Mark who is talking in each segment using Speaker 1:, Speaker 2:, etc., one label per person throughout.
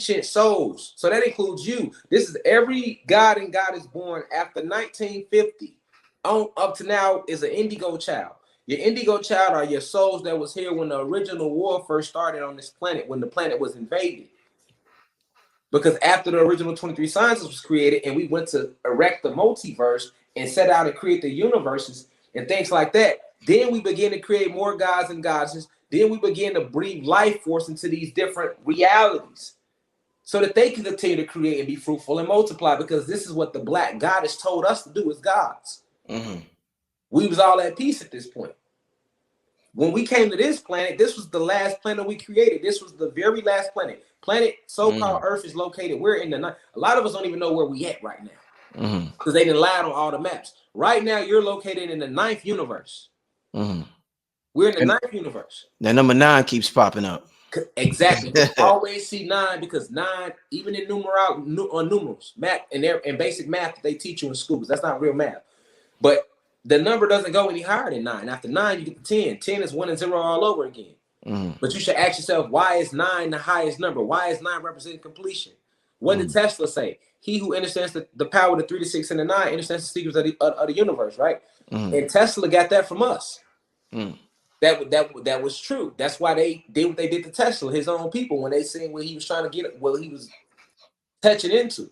Speaker 1: ancient souls. So that includes you. This is every god and goddess born after 1950 on up to now is an indigo child. Your indigo child are your souls that was here when the original war first started on this planet, when the planet was invaded. Because after the original 23 sciences was created and we went to erect the multiverse and set out to create the universes and things like that, then we begin to create more gods and goddesses. Then we begin to breathe life force into these different realities so that they can continue to create and be fruitful and multiply, because this is what the black goddess told us to do as gods. We was all at peace at this point. When we came to this planet, this was the last planet we created. This was the very last planet. Planet so-called Earth is located. We're in the ninth. A lot of us don't even know where we at right now because they didn't lie on all the maps. Right now, you're located in the 9th universe. We're in the 9th universe.
Speaker 2: The number 9 keeps popping up.
Speaker 1: Exactly. Always see 9 because 9, even in numerals, math and basic math that they teach you in schools, that's not real math. But the number doesn't go any higher than 9. After 9, you get to 10. 10 is 1 and 0 all over again. But you should ask yourself, why is 9 the highest number? Why is 9 representing completion? What did Tesla say? He who understands the power of the 3, the 6, and the 9 understands the secrets of the universe, right? And Tesla got that from us. That was true. That's why they did what they did to Tesla, his own people, when they seen what he was trying to get, what he was touching into.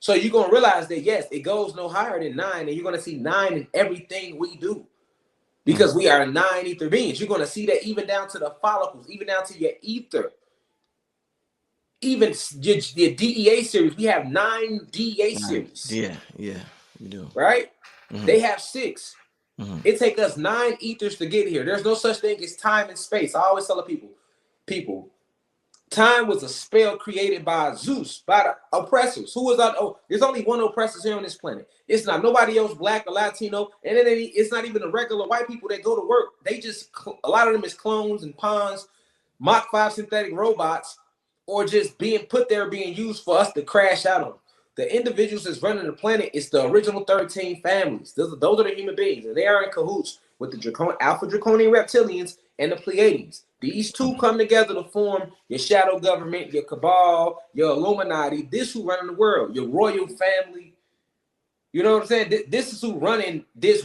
Speaker 1: So you're gonna realize that yes, it goes no higher than 9, and you're gonna see 9 in everything we do, because we are 9 ether beings. You're gonna see that even down to the follicles, even down to your ether, even your DEA series. We have 9 DEA series. Yeah,
Speaker 2: we do.
Speaker 1: Right? They have 6. It takes us 9 ethers to get here. There's no such thing as time and space. I always tell the people, time was a spell created by Zeus, by the oppressors. Who was that? Oh, there's only one oppressor here on this planet. It's not nobody else, black or Latino, and it's not even the regular white people that go to work. They just, a lot of them is clones and pawns, Mach 5 synthetic robots, or just being put there, being used for us to crash out on. The individuals that's running the planet is the original 13 families. Those are the human beings, and they are in cahoots with the Alpha Draconian reptilians and the Pleiades. These two come together to form your shadow government, your cabal, your Illuminati. This who running the world, your royal family. You know what I'm saying? This is who running this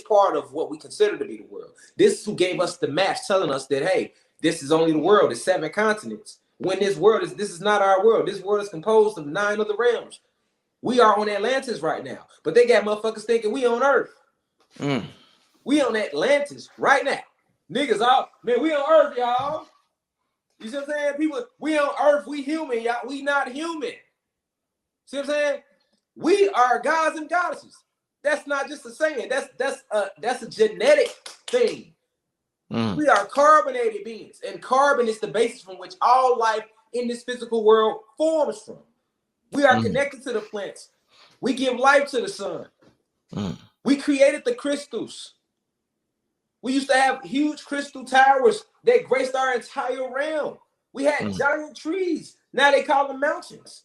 Speaker 1: part of what we consider to be the world. This is who gave us the maps telling us that, hey, this is only the world. It's 7 continents. When this is not our world. This world is composed of 9 other realms. We are on Atlantis right now, but they got motherfuckers thinking we on Earth. We on Atlantis right now. Niggas out, man, we on Earth, y'all. You see what I'm saying? People, we on Earth, we human, y'all. We not human. See what I'm saying? We are gods and goddesses. That's not just a saying. That's a genetic thing. We are carbonated beings, and carbon is the basis from which all life in this physical world forms from. We are connected to the plants. We give life to the sun. We created the crystals. We used to have huge crystal towers that graced our entire realm. We had giant trees. Now they call them mountains.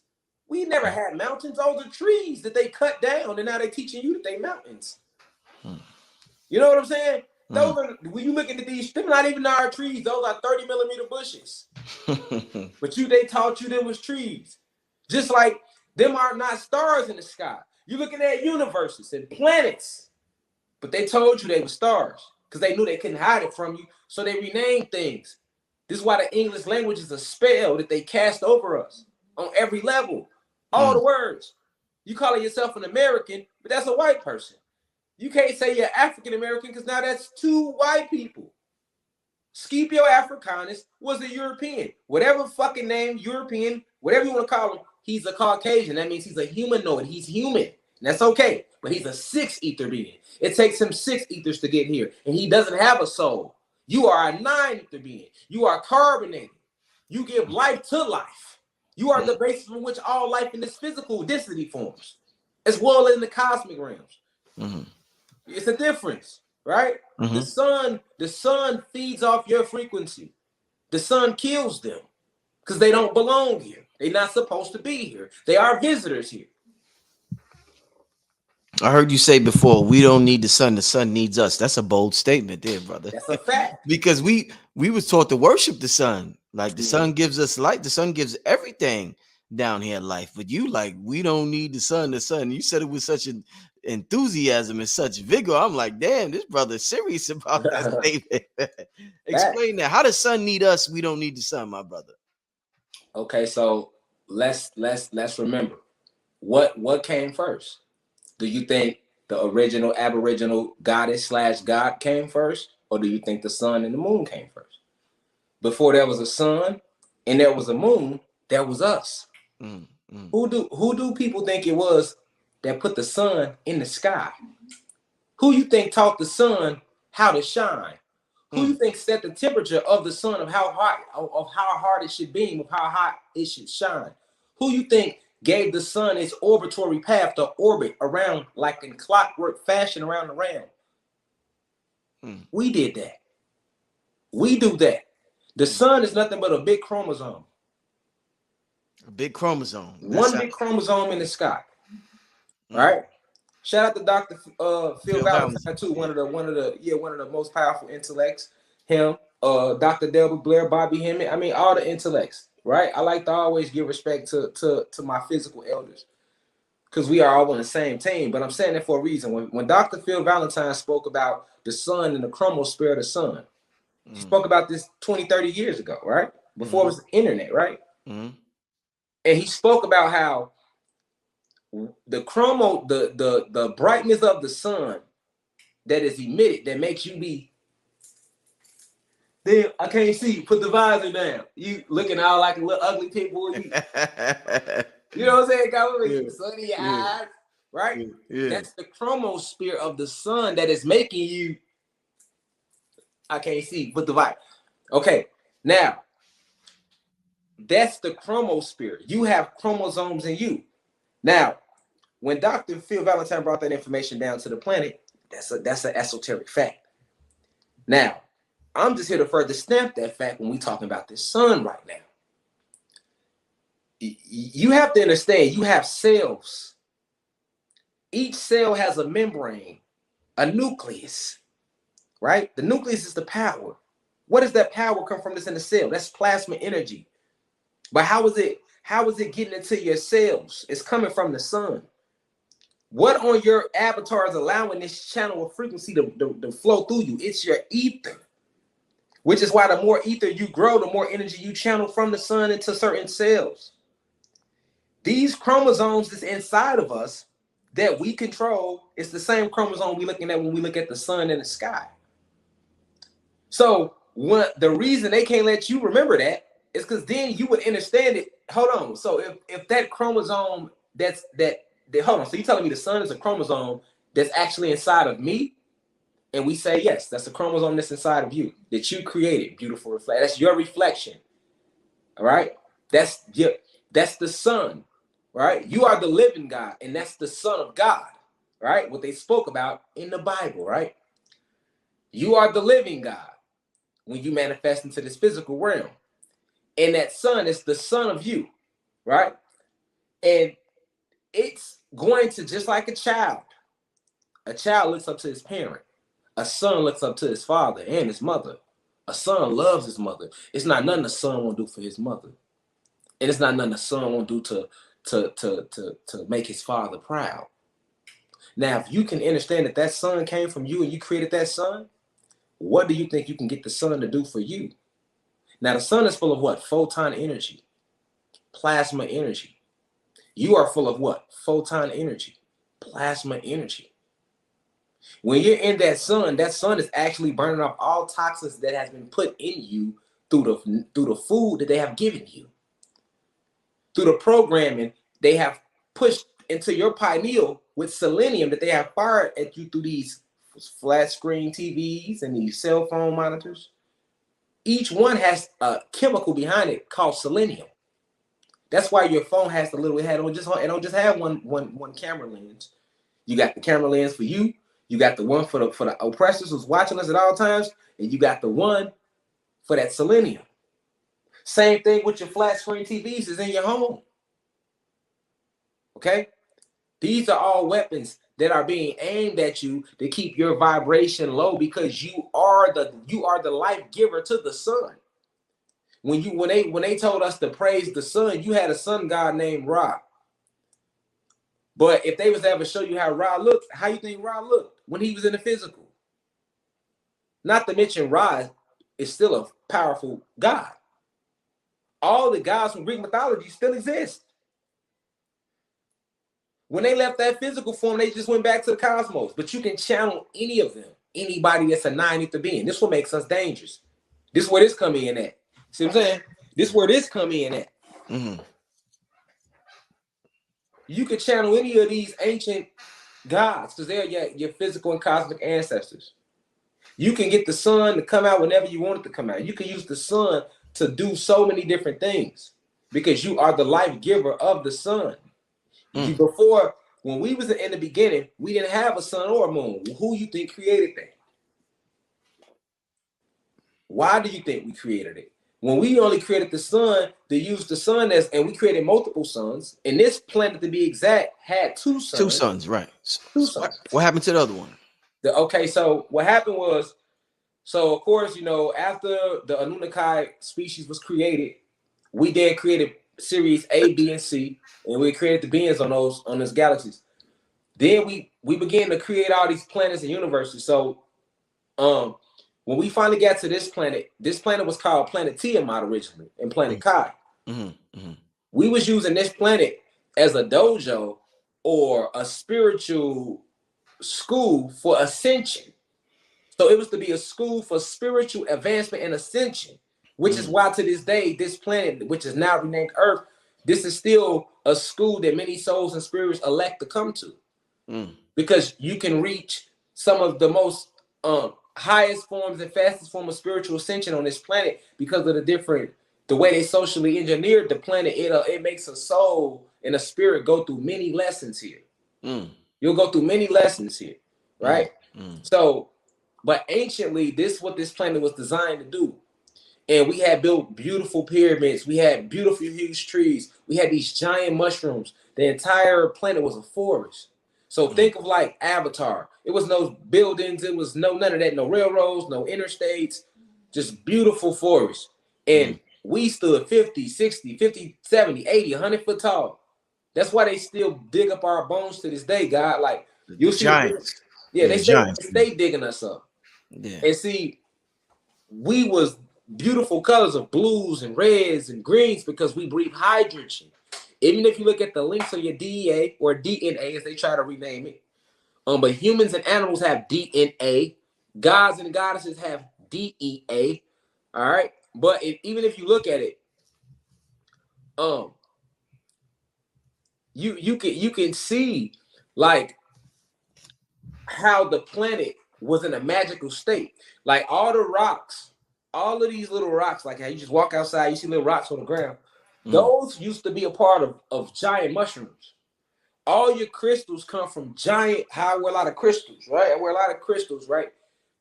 Speaker 1: We never had mountains. Those are trees that they cut down, and now they're teaching you that they mountains. You know what I'm saying? Those are, when you look at these, they're not even our trees. Those are 30mm bushes. But they taught you them was trees. Just like them are not stars in the sky. You're looking at universes and planets. But they told you they were stars because they knew they couldn't hide it from you. So they renamed things. This is why the English language is a spell that they cast over us on every level. All the words. You calling yourself an American, but that's a white person. You can't say you're African American because now that's 2 white people. Scipio Africanus was a European. Whatever fucking name, European, whatever you want to call him, he's a Caucasian. That means he's a humanoid. He's human. And that's okay. But he's a 6 ether being. It takes him 6 ethers to get here. And he doesn't have a soul. You are a 9 ether being. You are carbonated. You give life to life. You are the basis from which all life in this physical density forms, as well as in the cosmic realms. It's a difference, right? The sun feeds off your frequency. The sun kills them because they don't belong here. They're not supposed to be here. They are visitors here.
Speaker 2: I heard you say before, we don't need the sun needs us. That's a bold statement there, brother.
Speaker 1: That's a fact.
Speaker 2: Because we was taught to worship the sun. Like the sun gives us light. The sun gives everything down here life. But you like, we don't need the sun. The sun. You said it with such an enthusiasm and such vigor. I'm like, damn, this brother's serious about that statement. Explain that. How does sun need us? We don't need the sun, my brother.
Speaker 1: Okay, so let's remember what came first. Do you think the original Aboriginal goddess / god came first, or do you think the sun and the moon came first? Before there was a sun and there was a moon, there was us. Who do people think it was that put the sun in the sky? Who you think taught the sun how to shine? Who you think set the temperature of the sun, of how hard it should beam, of how hot it should shine? Who you think gave the sun its orbitary path to orbit around like in clockwork fashion around the realm? We did that. We do that. The sun is nothing but a big chromosome.
Speaker 2: A big chromosome.
Speaker 1: One big chromosome in the sky. Right? Shout out to Dr. Phil Valentine too, one of the most powerful intellects. Him, Dr. Delbert Blair, Bobby Hemmett. I mean, all the intellects, right? I like to always give respect to my physical elders, because we are all on the same team. But I'm saying that for a reason. When Dr. Phil Valentine spoke about the sun and the chromosphere of the sun, he spoke about this 20, 30 years ago, right? Before it was the internet, right? And he spoke about how the brightness of the sun that is emitted, that makes you be, damn, I can't see, put the visor down. You looking all like a little ugly pit bull. You know what I'm saying? Got the sun in your eyes, right? That's the chromosphere of the sun that is making you, I can't see, put the visor. Okay, now, that's the chromosphere. You have chromosomes in you. Now, when Dr. Phil Valentine brought that information down to the planet, that's an esoteric fact. Now, I'm just here to further stamp that fact when we talking about this sun right now. You have to understand, you have cells. Each cell has a membrane, a nucleus, right? The nucleus is the power. Where does that power come from that's in the cell? That's plasma energy. But how is it getting into your cells? It's coming from the sun. What on your avatar is allowing this channel of frequency to flow through you? It's your ether, which is why the more ether you grow, the more energy you channel from the sun into certain cells. These chromosomes that's inside of us that we control, it's the same chromosome we're looking at when we look at the sun in the sky. So the reason they can't let you remember that is because then you would understand it. Hold on. So if that chromosome hold on. So you're telling me the sun is a chromosome that's actually inside of me? And we say, yes, that's a chromosome that's inside of you, that you created, beautiful reflection. That's your reflection. All right? That's the sun, right? You are the living God, and that's the Son of God, right? What they spoke about in the Bible, right? You are the living God when you manifest into this physical realm. And that sun is the son of you, right? And it's going to, just like a child looks up to his parent. A son looks up to his father and his mother. A son loves his mother. It's not nothing a son won't do for his mother. And it's not nothing a son won't do to make his father proud. Now, if you can understand that son came from you and you created that son, what do you think you can get the sun to do for you? Now, the sun is full of what? Photon energy, plasma energy. You are full of what? Photon energy, plasma energy. When you're in that sun is actually burning off all toxins that has been put in you through the food that they have given you, through the programming they have pushed into your pineal with selenium that they have fired at you through these flat screen TVs and these cell phone monitors. Each one has a chemical behind it called selenium. That's why your phone has the little head. It don't just have one camera lens. You got the camera lens for you. You got the one for the oppressors who's watching us at all times, and you got the one for that selenium. Same thing with your flat screen TVs is in your home. Okay? These are all weapons that are being aimed at you to keep your vibration low, because you are the life giver to the sun. when they told us to praise the sun, you had a sun god named Ra. But if they was to ever show you how Ra looked, how you think Ra looked when he was in the physical? Not to mention Ra is still a powerful god. All the gods from Greek mythology still exist. When they left that physical form, they just went back to the cosmos. But you can channel any of them, anybody that's a 9-ether being. This is what makes us dangerous. This is where this come in at. See what I'm saying? This is where this come in at. Mm-hmm. You can channel any of these ancient gods because they're your physical and cosmic ancestors. You can get the sun to come out whenever you want it to come out. You can use the sun to do so many different things because you are the life giver of the sun. Before, when we was in the beginning, we didn't have a sun or a moon. Who you think created that? Why do you think we created it? When we only created the sun to use the sun as, and we created multiple suns, and this planet, to be exact, had 2 suns.
Speaker 2: 2 suns, right?
Speaker 1: 2 suns.
Speaker 2: What happened to the other one?
Speaker 1: Okay, so what happened was, so of course, after the Anunnaki species was created, we then created series A, B, and C, and we created the beings on those galaxies. Then we began to create all these planets and universes. So when we finally got to this planet was called Planet Tiamat originally, and Planet Kai. We was using this planet as a dojo or a spiritual school for ascension. So it was to be a school for spiritual advancement and ascension, which is why to this day, this planet, which is now renamed Earth, this is still a school that many souls and spirits elect to come to. Because you can reach some of the most highest forms and fastest form of spiritual ascension on this planet because of the way they socially engineered the planet. It makes a soul and a spirit go through many lessons here. You'll go through many lessons here, right? So, but anciently, this is what this planet was designed to do. And we had built beautiful pyramids. We had beautiful huge trees. We had these giant mushrooms. The entire planet was a forest. So think of like Avatar. It was no buildings. It was none of that. No railroads, no interstates, just beautiful forests. And we stood 50, 60, 50, 70, 80, 100 foot tall. That's why they still dig up our bones to this day, God. Like, you'll see.
Speaker 2: Giants.
Speaker 1: They stay digging us up.
Speaker 2: Yeah.
Speaker 1: And see, we was beautiful colors of blues and reds and greens because we breathe hydrogen. Even if you look at the links of your DEA or DNA, as they try to rename it, but humans and animals have DNA. Gods and goddesses have DEA. All right, but even if you look at it, you can see like how the planet was in a magical state. Like all the rocks, all of these little rocks, like how you just walk outside, you see little rocks on the ground. Those used to be a part of giant mushrooms. All your crystals come from giant, how I wear a lot of crystals, right? I wear a lot of crystals, right?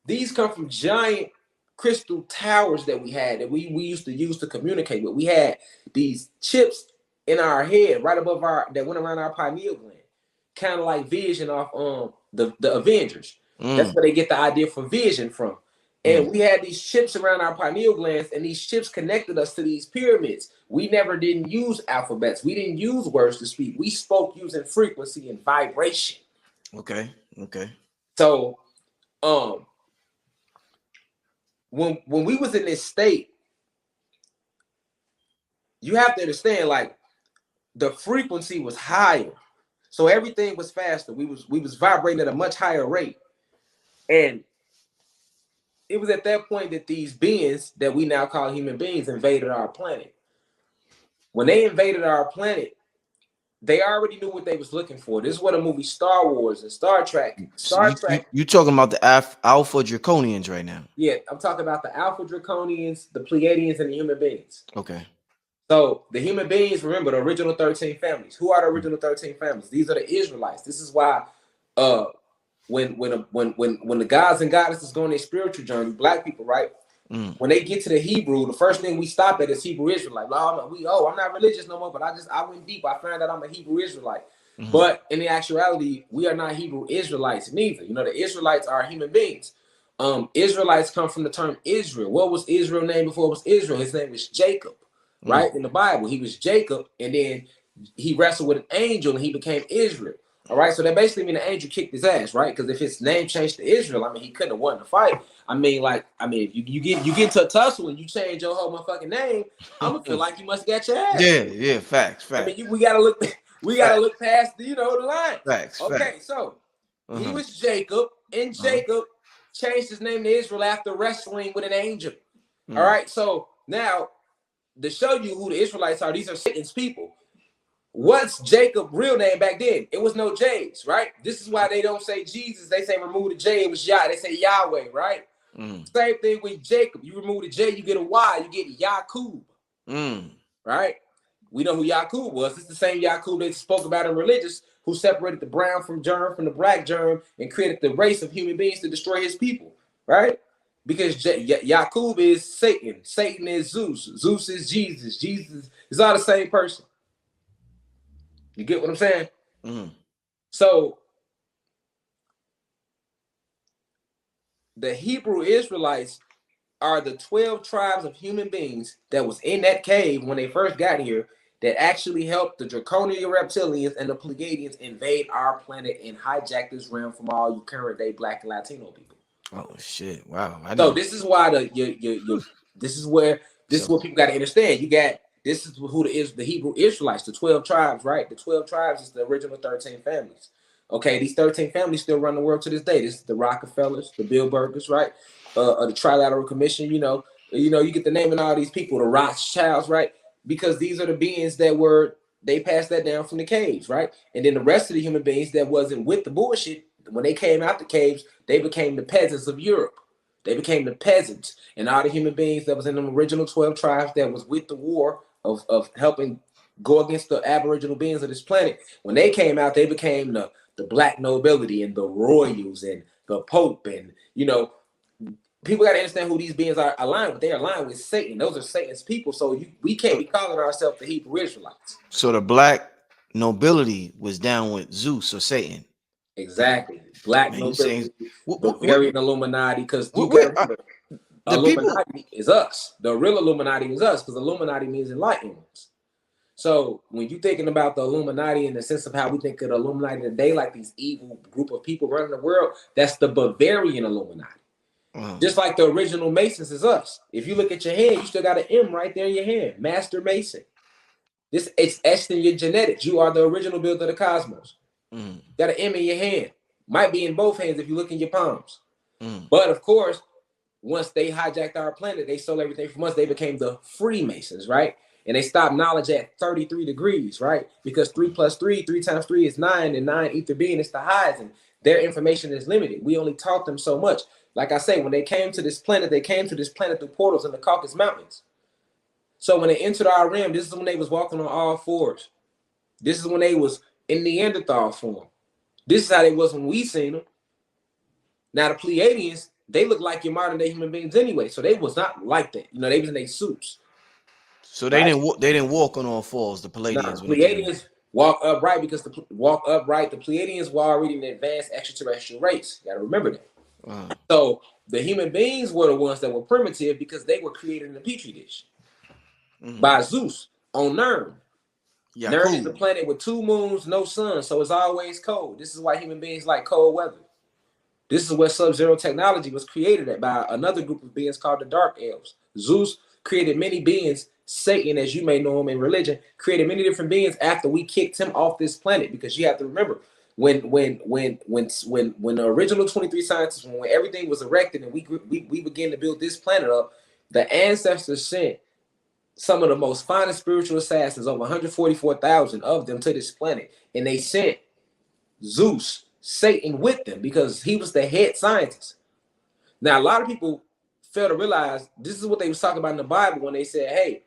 Speaker 1: These come from giant crystal towers that we had that we used to use to communicate with. We had these chips in our head right above that went around our pineal gland, kind of like Vision off the Avengers. That's where they get the idea for Vision from. And we had these chips around our pineal glands, and these chips connected us to these pyramids. We never didn't use alphabets. We didn't use words to speak. We spoke using frequency and vibration.
Speaker 2: Okay.
Speaker 1: So, when we was in this state, you have to understand, like, the frequency was higher, so everything was faster. We was vibrating at a much higher rate, and it was at that point that these beings that we now call human beings invaded our planet. When they invaded our planet, they already knew what they was looking for. This is what a movie Star Wars and Star Trek.
Speaker 2: You talking about the Alpha Draconians right now?
Speaker 1: Yeah, I'm talking about the Alpha Draconians, the Pleiadians, and the human beings.
Speaker 2: Okay.
Speaker 1: So the human beings, remember the original 13 families. Who are the original 13 families? These are the Israelites. This is why when the gods and goddesses go on their spiritual journey, black people, right? When they get to the Hebrew, the first thing we stop at is Hebrew Israelite. I'm not religious no more, but I went deep. I found out I'm a Hebrew Israelite. But in the actuality, we are not Hebrew Israelites neither. The Israelites are human beings. Israelites come from the term Israel. What was Israel's name before it was Israel? His name was Jacob, right? In the Bible, he was Jacob, and then he wrestled with an angel and he became Israel. All right, so that basically means the angel kicked his ass, right? Because if his name changed to Israel, I mean, he couldn't have won the fight. I mean, if you get into a tussle and you change your whole motherfucking name, I'm gonna feel like you must have got your ass.
Speaker 2: Yeah, facts.
Speaker 1: I mean, we gotta look past the line.
Speaker 2: Facts.
Speaker 1: Okay, so he was Jacob, and Jacob changed his name to Israel after wrestling with an angel. All right, so now to show you who the Israelites are, these are Satan's people. What's Jacob's real name back then? It was no J's, right? This is why they don't say Jesus. They say remove the J. It was Yah. They say Yahweh, right? Same thing with Jacob. You remove the J, you get a Y. You get Yaqub, right? We know who Yaqub was. It's the same Yaqub they spoke about in religious, who separated the brown from germ from the black germ and created the race of human beings to destroy his people, right? Because Yaqub is Satan. Satan is Zeus. Zeus is Jesus. Jesus is all the same person. You get what I'm saying? So the Hebrew Israelites are the 12 tribes of human beings that was in that cave when they first got here that actually helped the draconian reptilians and the Pleiadians invade our planet and hijack this realm from all you current day Black and Latino people.
Speaker 2: Oh shit! Wow.
Speaker 1: So this is why this is what people got to understand. This is who the Hebrew Israelites, the 12 tribes, right? The 12 tribes is the original 13 families. Okay, these 13 families still run the world to this day. This is the Rockefellers, the Bilderbergers, right? The Trilateral Commission, you get the name of all these people, the Rothschilds, right? Because these are the beings they passed that down from the caves, right? And then the rest of the human beings that wasn't with the bullshit, when they came out the caves, they became the peasants of Europe. They became the peasants. And all the human beings that was in the original 12 tribes that was with the war of helping go against the aboriginal beings of this planet, when they came out, they became the black nobility and the royals and the Pope. And, people got to understand who these beings are aligned with. They are aligned with Satan. Those are Satan's people. So we can't be calling ourselves the Hebrew Israelites.
Speaker 2: So the black nobility was down with Zeus or Satan.
Speaker 1: Exactly. Black nobility, Bavarian Illuminati, because you got to remember, Illuminati is us. The real Illuminati is us, because Illuminati means enlightened ones. So when you're thinking about the Illuminati in the sense of how we think of the Illuminati today, like these evil group of people running the world, that's the Bavarian Illuminati. Just like the original Masons is us. If you look at your hand, you still got an M right there in your hand. Master Mason. It's etched in your genetics. You are the original builder of the cosmos. Got an M in your hand. Might be in both hands if you look in your palms. But of course, once they hijacked our planet, they stole everything from us. They became the Freemasons, right? And they stopped knowledge at 33 degrees, right? Because 3 plus 3, 3 times 3 is 9, and 9 ether being is the highs, and their information is limited. We only taught them so much. Like I say, when they came to this planet, through portals in the Caucasus Mountains. So when they entered our realm, this is when they was walking on all fours. This is when they was in Neanderthal form. This is how they was when we seen them. Now the Pleiadians, they look like your modern day human beings anyway. So they was not like that. They was in their suits.
Speaker 2: So they didn't walk on all fours, the Pleiadians.
Speaker 1: Nah, the Pleiadians walk upright because the Pleiadians were already an advanced extraterrestrial race. You gotta remember that. So the human beings were the ones that were primitive because they were created in a petri dish by Zeus on Nern. Nern is a planet with 2 moons, no sun, so it's always cold. This is why human beings like cold weather. This is where sub-zero technology was created at by another group of beings called the Dark Elves. Zeus created many beings. Satan, as you may know him in religion, created many different beings after we kicked him off this planet. Because you have to remember, when the original 23 scientists, when everything was erected and we began to build this planet up, the ancestors sent some of the most finest spiritual assassins, over 144,000 of them, to this planet, and they sent Zeus, Satan, with them because he was the head scientist. Now, a lot of people fail to realize this is what they was talking about in the Bible when they said, "Hey,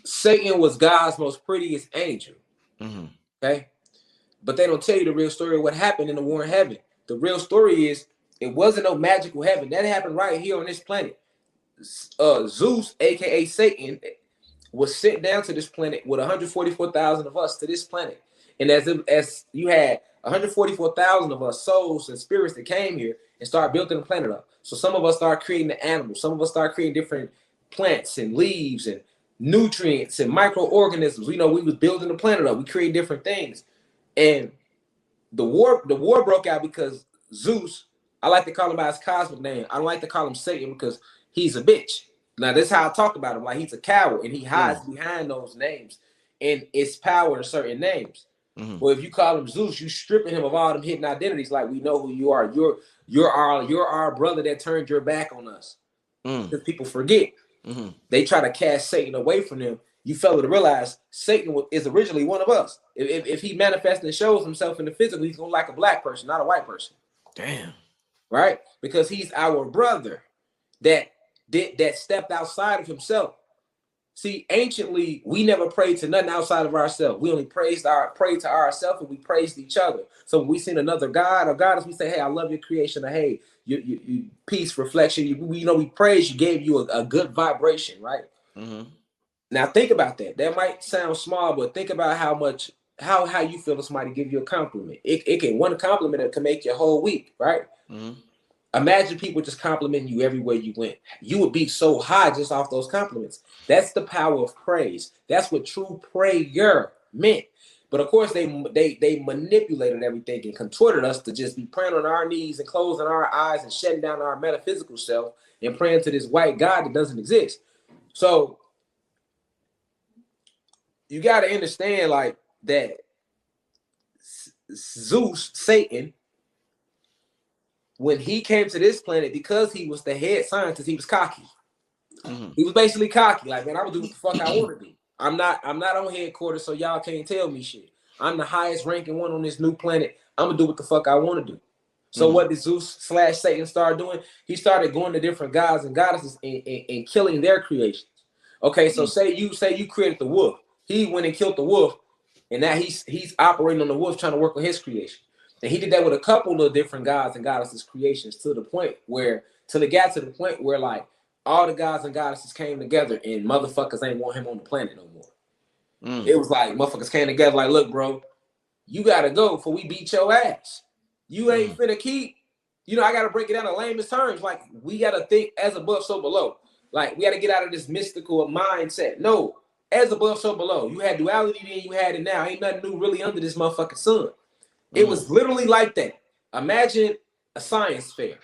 Speaker 1: Satan was God's most prettiest angel." Okay. But they don't tell you the real story of what happened in the war in heaven. The real story is it wasn't no magical heaven. That happened right here on this planet. Zeus, aka Satan, was sent down to this planet with 144,000 of us to this planet. And as you had 144,000 of us souls and spirits that came here, and start building the planet up. So some of us start creating the animals. Some of us start creating different plants and leaves and nutrients and microorganisms. We was building the planet up. We create different things. And the war broke out because Zeus, I like to call him by his cosmic name. I don't like to call him Satan because he's a bitch. Now, this is how I talk about him. Like, he's a coward, and he hides behind those names and its power in certain names. Well, if you call him Zeus, you stripping him of all them hidden identities. Like, we know who you are. You're our brother that turned your back on us. Because people forget. They try to cast Satan away from them. You fail to realize Satan is originally one of us. If he manifests and shows himself in the physical, he's going to like a black person, not a white person.
Speaker 2: Damn.
Speaker 1: Right? Because he's our brother that stepped outside of himself. See, anciently, we never prayed to nothing outside of ourselves. We only prayed to ourselves, and we praised each other. So when we seen another God or goddess, we say, hey, I love your creation, or hey, you peace, reflection. We praise you, gave you a good vibration, right? Now think about that. That might sound small, but think about how you feel if somebody give you a compliment. It can, one compliment that can make your whole week, right? Imagine people just complimenting you everywhere you went. You would be so high just off those compliments. That's the power of praise. That's what true prayer meant. But of course, they manipulated everything and contorted us to just be praying on our knees and closing our eyes and shutting down our metaphysical self and praying to this white God that doesn't exist. So you got to understand, like, that Zeus, Satan, when he came to this planet, because he was the head scientist, he was cocky. He was basically cocky. Like, man, I'm gonna do what the fuck I want to do. I'm not on headquarters, so y'all can't tell me shit. I'm the highest ranking one on this new planet. I'm gonna do what the fuck I want to do. So what did Zeus/Satan start doing? He started going to different gods and goddesses and killing their creations. Okay, so say you created the wolf. He went and killed the wolf, and now he's operating on the wolf, trying to work on his creation. And he did that with a couple of different gods and goddesses creations till it got to the point where like all the gods and goddesses came together and motherfuckers ain't want him on the planet no more. It was like motherfuckers came together like, look, bro, you gotta go before we beat your ass. You ain't finna keep, I gotta break it down in layman's terms. Like, we gotta think as above, so below. Like, we gotta get out of this mystical mindset. No, as above, so below. You had duality then, you had it now. Ain't nothing new really under this motherfucking sun. It was literally like that. Imagine a science fair.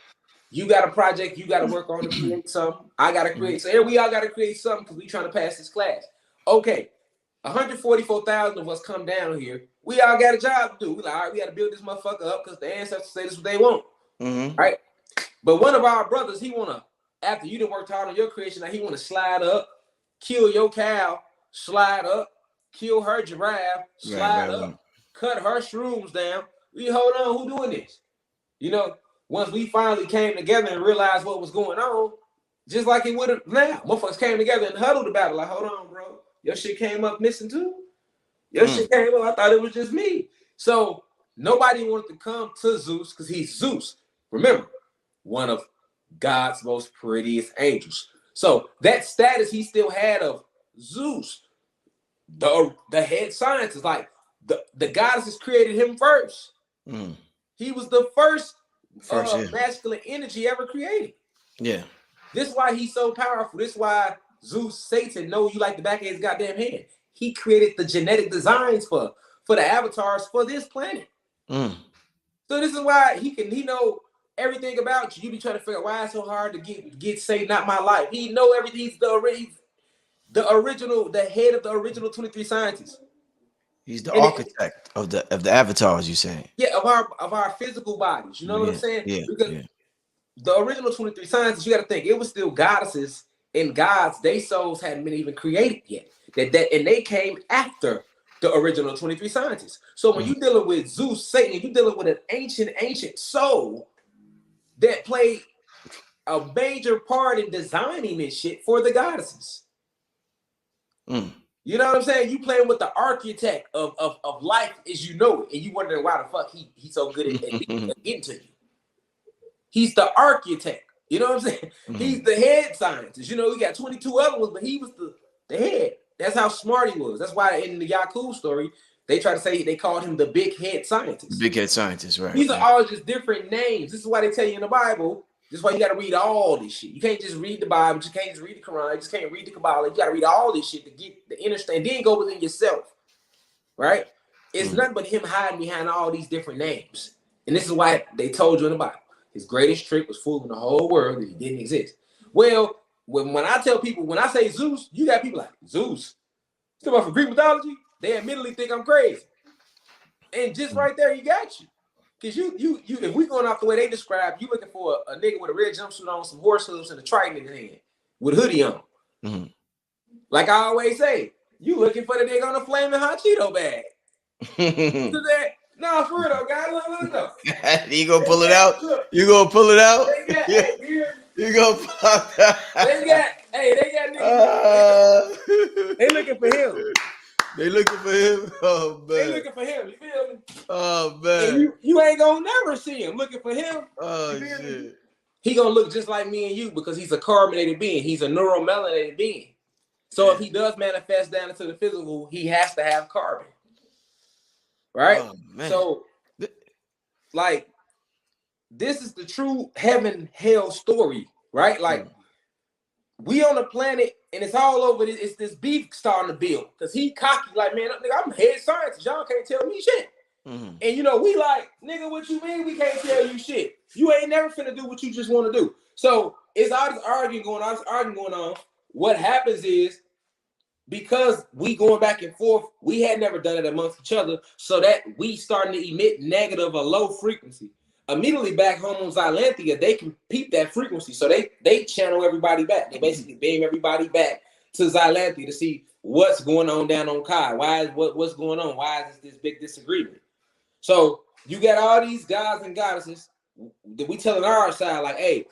Speaker 1: You got a project you got to work on to create something. I got to create. So here we all got to create something because we trying to pass this class. Okay, 144,000 of us come down here. We all got a job to do. We like, all right, we got to build this motherfucker up because the ancestors say this is what they want. Right? But one of our brothers, he want to, after you done worked hard on your creation, now he want to slide up, kill your cow, slide up, kill her giraffe, slide up. Cut her shrooms down. We hold on, who doing this? Once we finally came together and realized what was going on, just like it would have now. Motherfuckers came together and huddled about it. Like, hold on, bro. Your shit came up missing too? Your shit came up. I thought it was just me. So nobody wanted to come to Zeus because he's Zeus. Remember, one of God's most prettiest angels. So that status he still had of Zeus, the head scientist, like, the goddesses created him first. He was the first masculine energy ever created. Yeah. This is why he's so powerful. This is why Zeus, Satan know you like the back of his goddamn hand. He created the genetic designs for the avatars for this planet. So this is why he know everything about you. You be trying to figure out why it's so hard to get Satan out my life. He know everything. He's the original, the head of the original 23 scientists.
Speaker 2: He's the architect of the avatars, you saying?
Speaker 1: Yeah, of our physical bodies. You know what I'm saying?
Speaker 2: Yeah.
Speaker 1: Because the original 23 scientists, you got to think, it was still goddesses and gods. Their souls hadn't been even created yet. And they came after the original 23 scientists. So when you're dealing with Zeus, Satan, you're dealing with an ancient soul that played a major part in designing this shit for the goddesses. You know what I'm saying? You playing with the architect of life as you know it, and you wondering why the fuck he's so good at getting to you. He's the architect. You know what I'm saying? He's the head scientist. We got 22 other ones, but he was the head. That's how smart he was. That's why in the Yakub story, They try to say they called him the big head scientist.
Speaker 2: Big head scientist, right?
Speaker 1: These are all just different names. This is why they tell you in the Bible. This is why you got to read all this shit. You can't just read the Bible. You can't just read the Quran. You just can't read the Kabbalah. You got to read all this shit to get the understand. Then go within yourself, right? It's nothing but him hiding behind all these different names. And this is why they told you in the Bible, his greatest trick was fooling the whole world that he didn't exist. Well, when I tell people, when I say Zeus, you got people like, Zeus? Still about for Greek mythology? They admittedly think I'm crazy. And just right there, he got you. Because you, if we going off the way they describe, you looking for a nigga with a red jumpsuit on, some horse hooves, and a trident in his hand with a hoodie on. Mm-hmm. Like I always say, you looking for the nigga on a flaming hot Cheeto bag. No, for real though, guys. Look though.
Speaker 2: You gonna pull it out? You gonna pull it out? You gonna pull it out?
Speaker 1: They got niggas. They looking for him.
Speaker 2: They looking for him. Oh man.
Speaker 1: They looking for him. You feel me?
Speaker 2: Oh man.
Speaker 1: And you ain't gonna never see him looking for him.
Speaker 2: Oh shit.
Speaker 1: He gonna look just like me and you because he's a carbonated being. He's a neuromelanated being. So if he does manifest down into the physical, he has to have carbon. Right? Oh, so like this is the true heaven hell story, right? Like we on a planet and it's all over. It's this beef starting to build because he cocky like, man, I'm head scientist. Y'all can't tell me shit. Mm-hmm. And you know, we like, nigga, what you mean we can't tell you shit? You ain't never finna do what you just want to do. So it's all this arguing going on. What happens is because we going back and forth, we had never done it amongst each other, so that we starting to emit negative or low frequency. Immediately back home on Xylanthia, they can peep that frequency. So they channel everybody back. They basically beam everybody back to Xylanthia to see what's going on down on Kai. What's going on? Why is this big disagreement? So you got all these gods and goddesses that we telling our side, like, hey,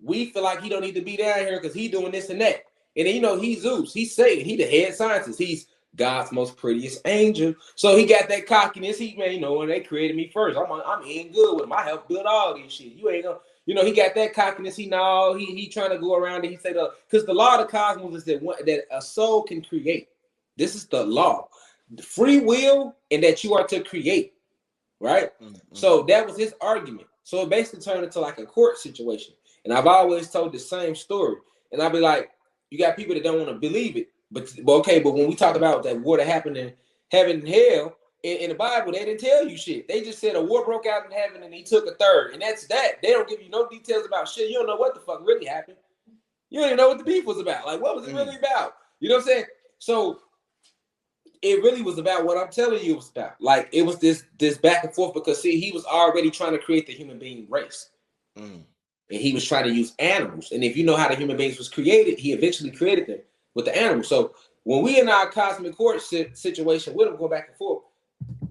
Speaker 1: we feel like he don't need to be down here because he doing this and that. And then, you know, he's Zeus. He's Satan. He the head scientist. He's God's most prettiest angel. So he got that cockiness. He, man, you know, when they created me first, I'm in good with him. I helped build all these shit. You ain't gonna, you know, he got that cockiness. He trying to go around and he said, because the law of the cosmos is that a soul can create. This is the law. The free will and that you are to create. Right? Mm-hmm. So that was his argument. So it basically turned into like a court situation. And I've always told the same story. And I'll be like, you got people that don't want to believe it. But when we talk about that war that happened in heaven and hell, in the Bible, they didn't tell you shit. They just said a war broke out in heaven and he took a third. And that's that. They don't give you no details about shit. You don't know what the fuck really happened. You don't even know what the beef was about. Like, what was it really about? You know what I'm saying? So it really was about what I'm telling you it was about. Like, it was this back and forth because, see, he was already trying to create the human being race. Mm. And he was trying to use animals. And if you know how the human beings was created, he eventually created them with the animals. So when we in our cosmic court situation with them going back and forth,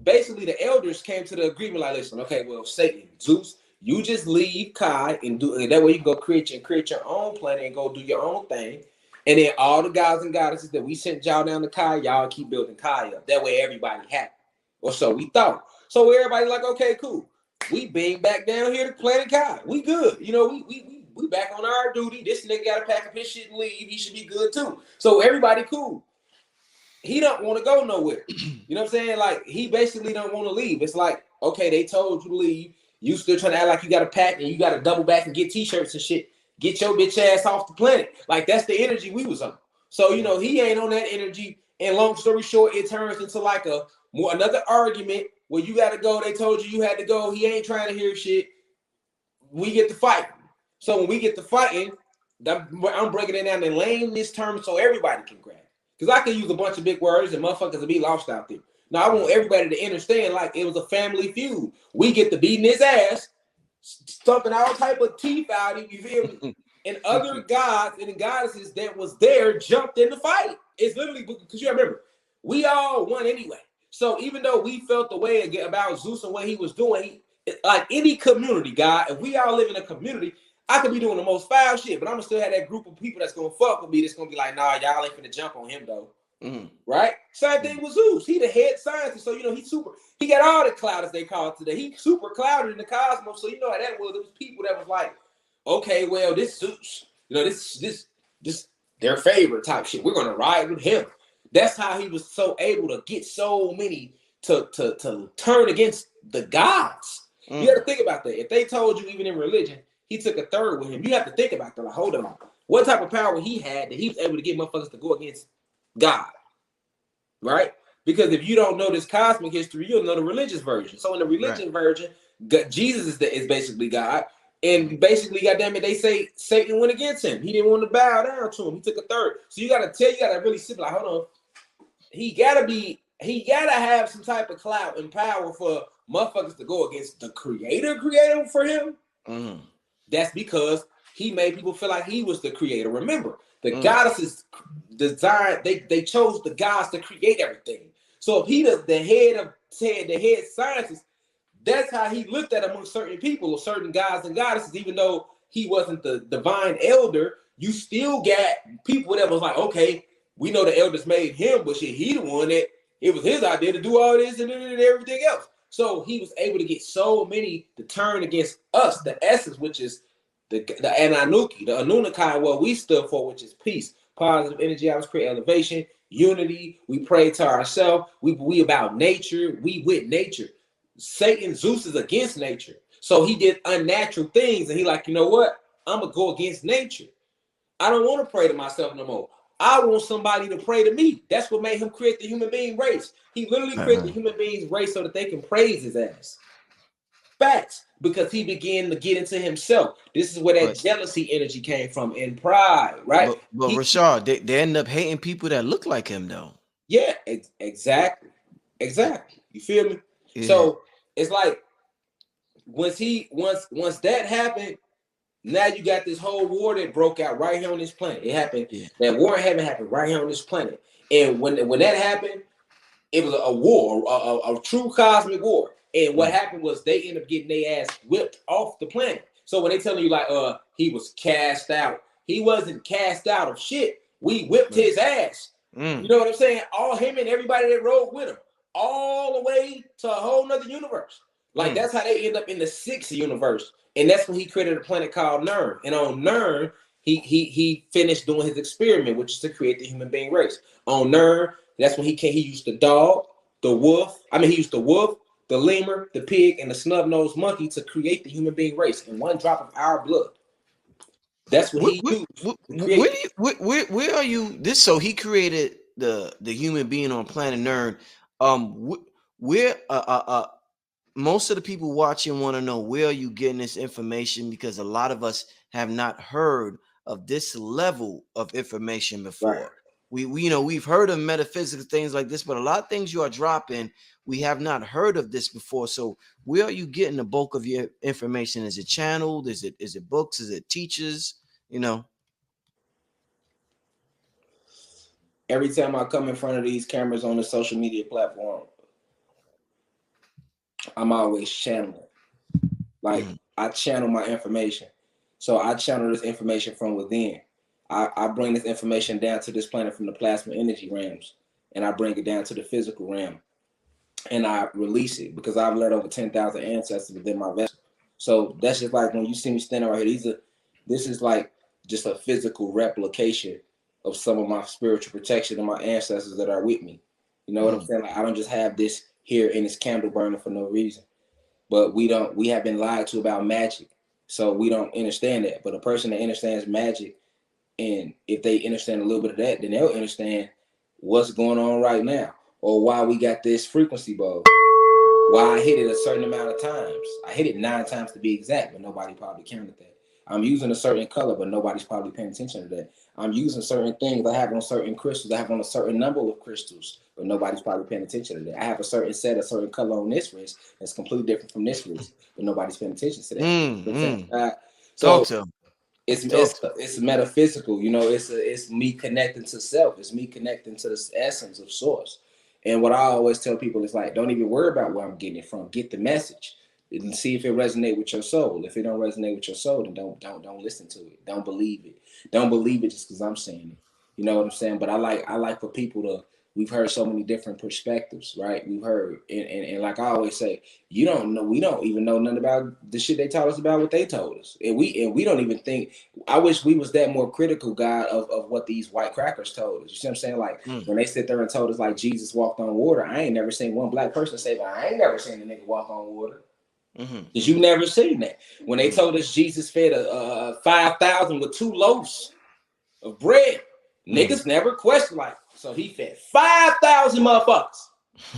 Speaker 1: basically the elders came to the agreement like, listen, okay, well, Satan, Zeus, you just leave Kai and that way you can go create your own planet and go do your own thing. And then all the gods and goddesses that we sent y'all down to Kai, y'all keep building Kai up. That way everybody happy. Or so we thought. So everybody's like, okay, cool. We being back down here to Planet Kai. We good. You know, we back on our duty. This nigga got to pack up his shit and leave. He should be good too. So everybody cool. He don't want to go nowhere. You know what I'm saying? Like, he basically don't want to leave. It's like, okay, they told you to leave. You still trying to act like you got to pack and you got to double back and get t-shirts and shit. Get your bitch ass off the planet. Like, that's the energy we was on. So, you know, he ain't on that energy. And long story short, it turns into like another argument where you got to go. They told you had to go. He ain't trying to hear shit. We get to fighting. So when we get to fighting, I'm breaking it down in layman's terms so everybody can grab. Because I can use a bunch of big words and motherfuckers will be lost out there. Now, I want everybody to understand like it was a family feud. We get to beating his ass, stumping all type of teeth out of him, you feel me? And other gods and goddesses that was there jumped in the fight. It's literally because you remember, we all won anyway. So even though we felt the way about Zeus and what he was doing, like any community, God, if we all live in a community, I could be doing the most foul shit, but I'm gonna still have that group of people that's gonna fuck with me. That's gonna be like, nah, y'all ain't finna jump on him though. Mm-hmm. Right? Same thing with Zeus. He the head scientist, so you know he got all the cloud as they call it today. He super clouded in the cosmos, so you know how that was. It was people that was like, okay, well, this Zeus, you know, this their favorite type shit. We're gonna ride with him. That's how he was so able to get so many to turn against the gods. You have to think about that. If they told you, even in religion, he took a third with him, you have to think about that. Like, hold on, what type of power he had that he was able to get motherfuckers to go against God, right? Because if you don't know this cosmic history, you'll know the religious version. So in the religion version, Jesus is basically God. And basically, goddamn it, they say Satan went against him. He didn't want to bow down to him. He took a third. So you gotta really sit like, hold on. He gotta have some type of clout and power for motherfuckers to go against the creator for him. That's because he made people feel like he was the creator. Remember, the goddesses designed, they chose the gods to create everything. So if he does the head scientist, that's how he looked at among certain people or certain gods and goddesses. Even though he wasn't the divine elder, you still got people that was like, okay, we know the elders made him, but shit, he the one that it was his idea to do all this and everything else. So he was able to get so many to turn against us, the essence, which is the Ananuki, the Anunnaki, what we stood for, which is peace, positive energy, I was create elevation, unity. We pray to ourselves. We about nature. We with nature. Satan, Zeus is against nature. So he did unnatural things. And he like, you know what? I'm going to go against nature. I don't want to pray to myself no more. I want somebody to pray to me. That's what made him create the human being race. He literally created the human beings race so that they can praise his ass. Facts. Because he began to get into himself. This is where that jealousy energy came from and pride, right?
Speaker 2: But Rashad, they end up hating people that look like him, though.
Speaker 1: Yeah, exactly. You feel me? Yeah. So it's like once that happened, now you got this whole war that broke out right here on this planet. It happened. Yeah. That war in heaven happened right here on this planet. And when that happened, it was a war, a true cosmic war. And what happened was they ended up getting their ass whipped off the planet. So when they telling you like, he was cast out, he wasn't cast out of shit. We whipped his ass. You know what I'm saying? All him and everybody that rode with him, all the way to a whole nother universe. Like that's how they end up in the sixth universe. And that's when he created a planet called Nern. And on Nern, he finished doing his experiment, which is to create the human being race. On Nern, that's when he used the dog, the wolf. He used the wolf, the lemur, the pig, and the snub-nosed monkey to create the human being race in one drop of our blood. That's what he used.
Speaker 2: Where are you? This so he created the human being on planet Nern. Where most of the people watching want to know where are you getting this information, because a lot of us have not heard of this level of information before. Right. We've heard of metaphysical things like this, but a lot of things you are dropping, we have not heard of this before. So where are you getting the bulk of your information? Is it channeled? Is it books? Is it teachers?
Speaker 1: Every time I come in front of these cameras on the social media platform, I'm always channeling. Like I channel my information. So I channel this information from within. I bring this information down to this planet from the plasma energy realms, and I bring it down to the physical realm, and I release it because I've led over 10,000 ancestors within my vessel. So that's just like when you see me standing right here. This is like just a physical replication of some of my spiritual protection and my ancestors that are with me. You know what I'm saying? Like I don't just have this here in this candle burning for no reason. But we have been lied to about magic. So we don't understand that. But a person that understands magic, and if they understand a little bit of that, then they'll understand what's going on right now, or why we got this frequency bulb, why I hit it a certain amount of times. I hit it 9 times to be exact, but nobody probably counted that. I'm using a certain color, but nobody's probably paying attention to that. I'm using certain things. I have on certain crystals. I have on a certain number of crystals, but nobody's probably paying attention to that. I have a certain certain color on this wrist that's completely different from this wrist, but nobody's paying attention to that. So it's metaphysical. It's me connecting to self. It's me connecting to the essence of source. And what I always tell people is like, don't even worry about where I'm getting it from. Get the message and see if it resonates with your soul. If it don't resonate with your soul, then don't listen to it. Don't believe it. Don't believe it just because I'm saying it. You know what I'm saying? But I like for people to we've heard so many different perspectives, right? We've heard, and like I always say, you don't know, we don't even know nothing about the shit they taught us about what they told us, and we don't even think. I wish we was that more critical, God, of what these white crackers told us. You see what I'm saying? Like when they sit there and told us like Jesus walked on water, I ain't never seen one black person say, but I ain't never seen a nigga walk on water. Cause you never seen that. When they told us Jesus fed a 5,000 with 2 loaves of bread, niggas never questioned like, so he fed 5,000 motherfuckers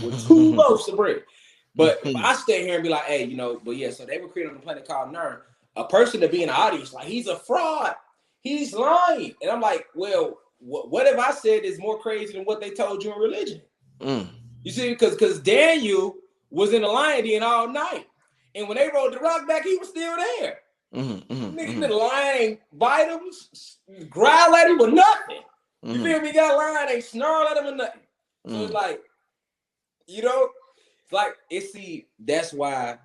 Speaker 1: with 2 loaves of bread. But if I stay here and be like, hey, you know, but yeah, so they were created on a planet called Nern. A person to be in the audience like he's a fraud, he's lying, and I'm like, well, what if I said is more crazy than what they told you in religion? You see, because Daniel was in the lion den all night. And when they rolled the rock back, he was still there. Niggas the lion bite him, growl at him with nothing. You feel me? Got a lion, they snarl at him with nothing. So it's like, you know, like that's why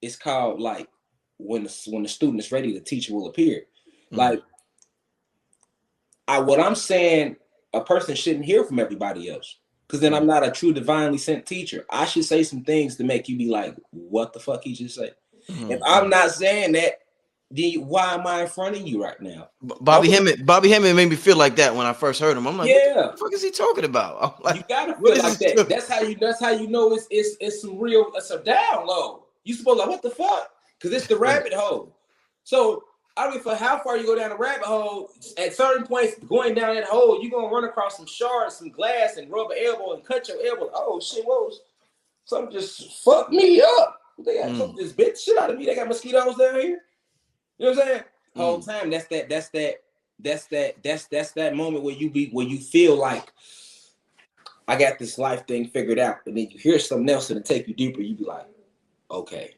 Speaker 1: it's called like when the student is ready, the teacher will appear. Like what I'm saying, a person shouldn't hear from everybody else. Because then I'm not a true divinely sent teacher. I should say some things to make you be like, what the fuck he just said? If I'm not saying that, then why am I in front of you right now?
Speaker 2: Bobby Hemmett made me feel like that when I first heard him. I'm like,
Speaker 1: yeah,
Speaker 2: what the fuck is he talking about? I'm like,
Speaker 1: you gotta feel like that. That's how you know it's some real, it's a download. You supposed like, what the fuck? Because it's the rabbit hole. So I mean, for how far you go down the rabbit hole, at certain points going down that hole, you're gonna run across some shards, some glass, and rub an elbow and cut your elbow. Oh shit, something just fucked me up. They got something just bit shit out of me. They got mosquitoes down here. You know what I'm saying? The whole time, that's that moment where you feel like I got this life thing figured out, and then you hear something else and it take you deeper. You be like, okay.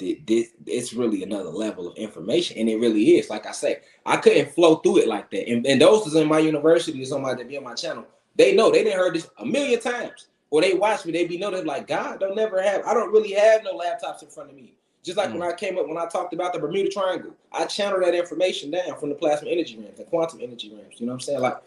Speaker 1: It's really another level of information, and it really is. Like I say, I couldn't flow through it like that. And those is in my university, somebody that be on my channel. They know they didn't heard this a million times, or they watch me. They be know they're like, God, I don't really have no laptops in front of me. Just like when I talked about the Bermuda Triangle, I channeled that information down from the plasma energy realms, the quantum energy realms. You know what I'm saying? Like,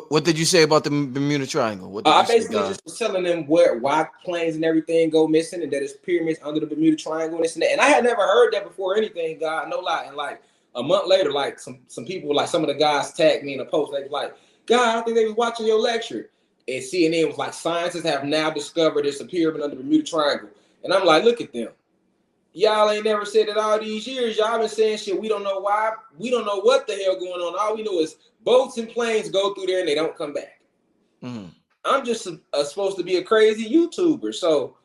Speaker 2: what did you say about the Bermuda Triangle? What did
Speaker 1: I basically just was telling them why planes and everything go missing, and that it's pyramids under the Bermuda Triangle and this and that. And I had never heard that before or anything, God, no lie. And like a month later, like some people, like some of the guys tagged me in a post. They was like, God, I think they was watching your lecture. And CNN was like, scientists have now discovered there's a pyramid under the Bermuda Triangle. And I'm like, look at them. Y'all ain't never said it all these years. Y'all been saying shit. We don't know why. We don't know what the hell going on. All we know is boats and planes go through there and they don't come back. I'm just supposed to be a crazy YouTuber. So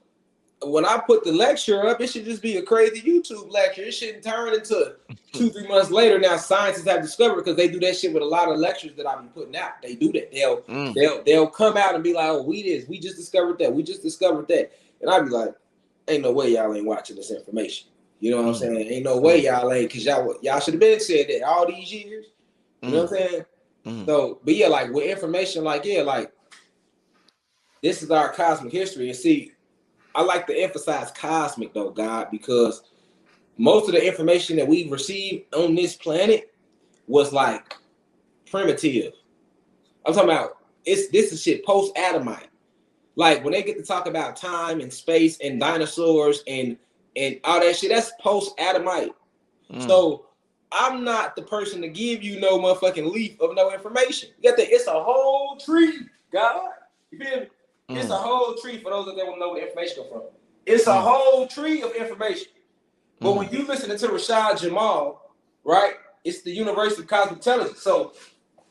Speaker 1: when I put the lecture up, it should just be a crazy YouTube lecture. It shouldn't turn into 2-3 months later. Now scientists have discovered, because they do that shit with a lot of lectures that I be putting out. They do that. They'll come out and be like, oh, we just discovered that. We just discovered that. And I'll be like, ain't no way y'all ain't watching this information. You know what I'm saying? Ain't no way y'all ain't, because y'all should have been said that all these years. You know what I'm saying? So, but yeah, like with information, like, yeah, like this is our cosmic history. And see, I like to emphasize cosmic though, God, because most of the information that we've received on this planet was like primitive. I'm talking about this is shit post-Adamite. Like when they get to talk about time and space and dinosaurs and all that shit, that's post-Adamite. So I'm not the person to give you no motherfucking leaf of no information. You got it's a whole tree, God. You feel me? It's a whole tree for those that don't know where the information come from. It's a whole tree of information. But when you listen to Rashad Jamal, right, it's the universe of cosmic intelligence. So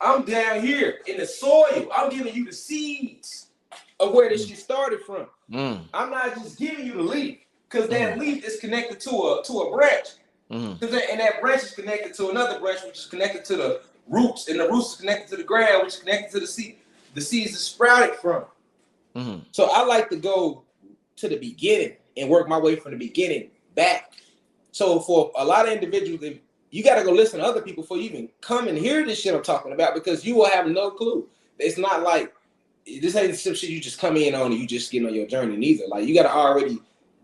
Speaker 1: I'm down here in the soil. I'm giving you the seeds of where this shit started from. I'm not just giving you the leaf, because that leaf is connected to a branch. And that branch is connected to another branch, which is connected to the roots, and the roots is connected to the ground, which is connected to the seed. The seeds are sprouted from. So I like to go to the beginning and work my way from the beginning back. So for a lot of individuals, you got to go listen to other people before you even come and hear this shit I'm talking about, because you will have no clue. It's not like this ain't some shit you just come in on and you just get on your journey neither. Like you got to already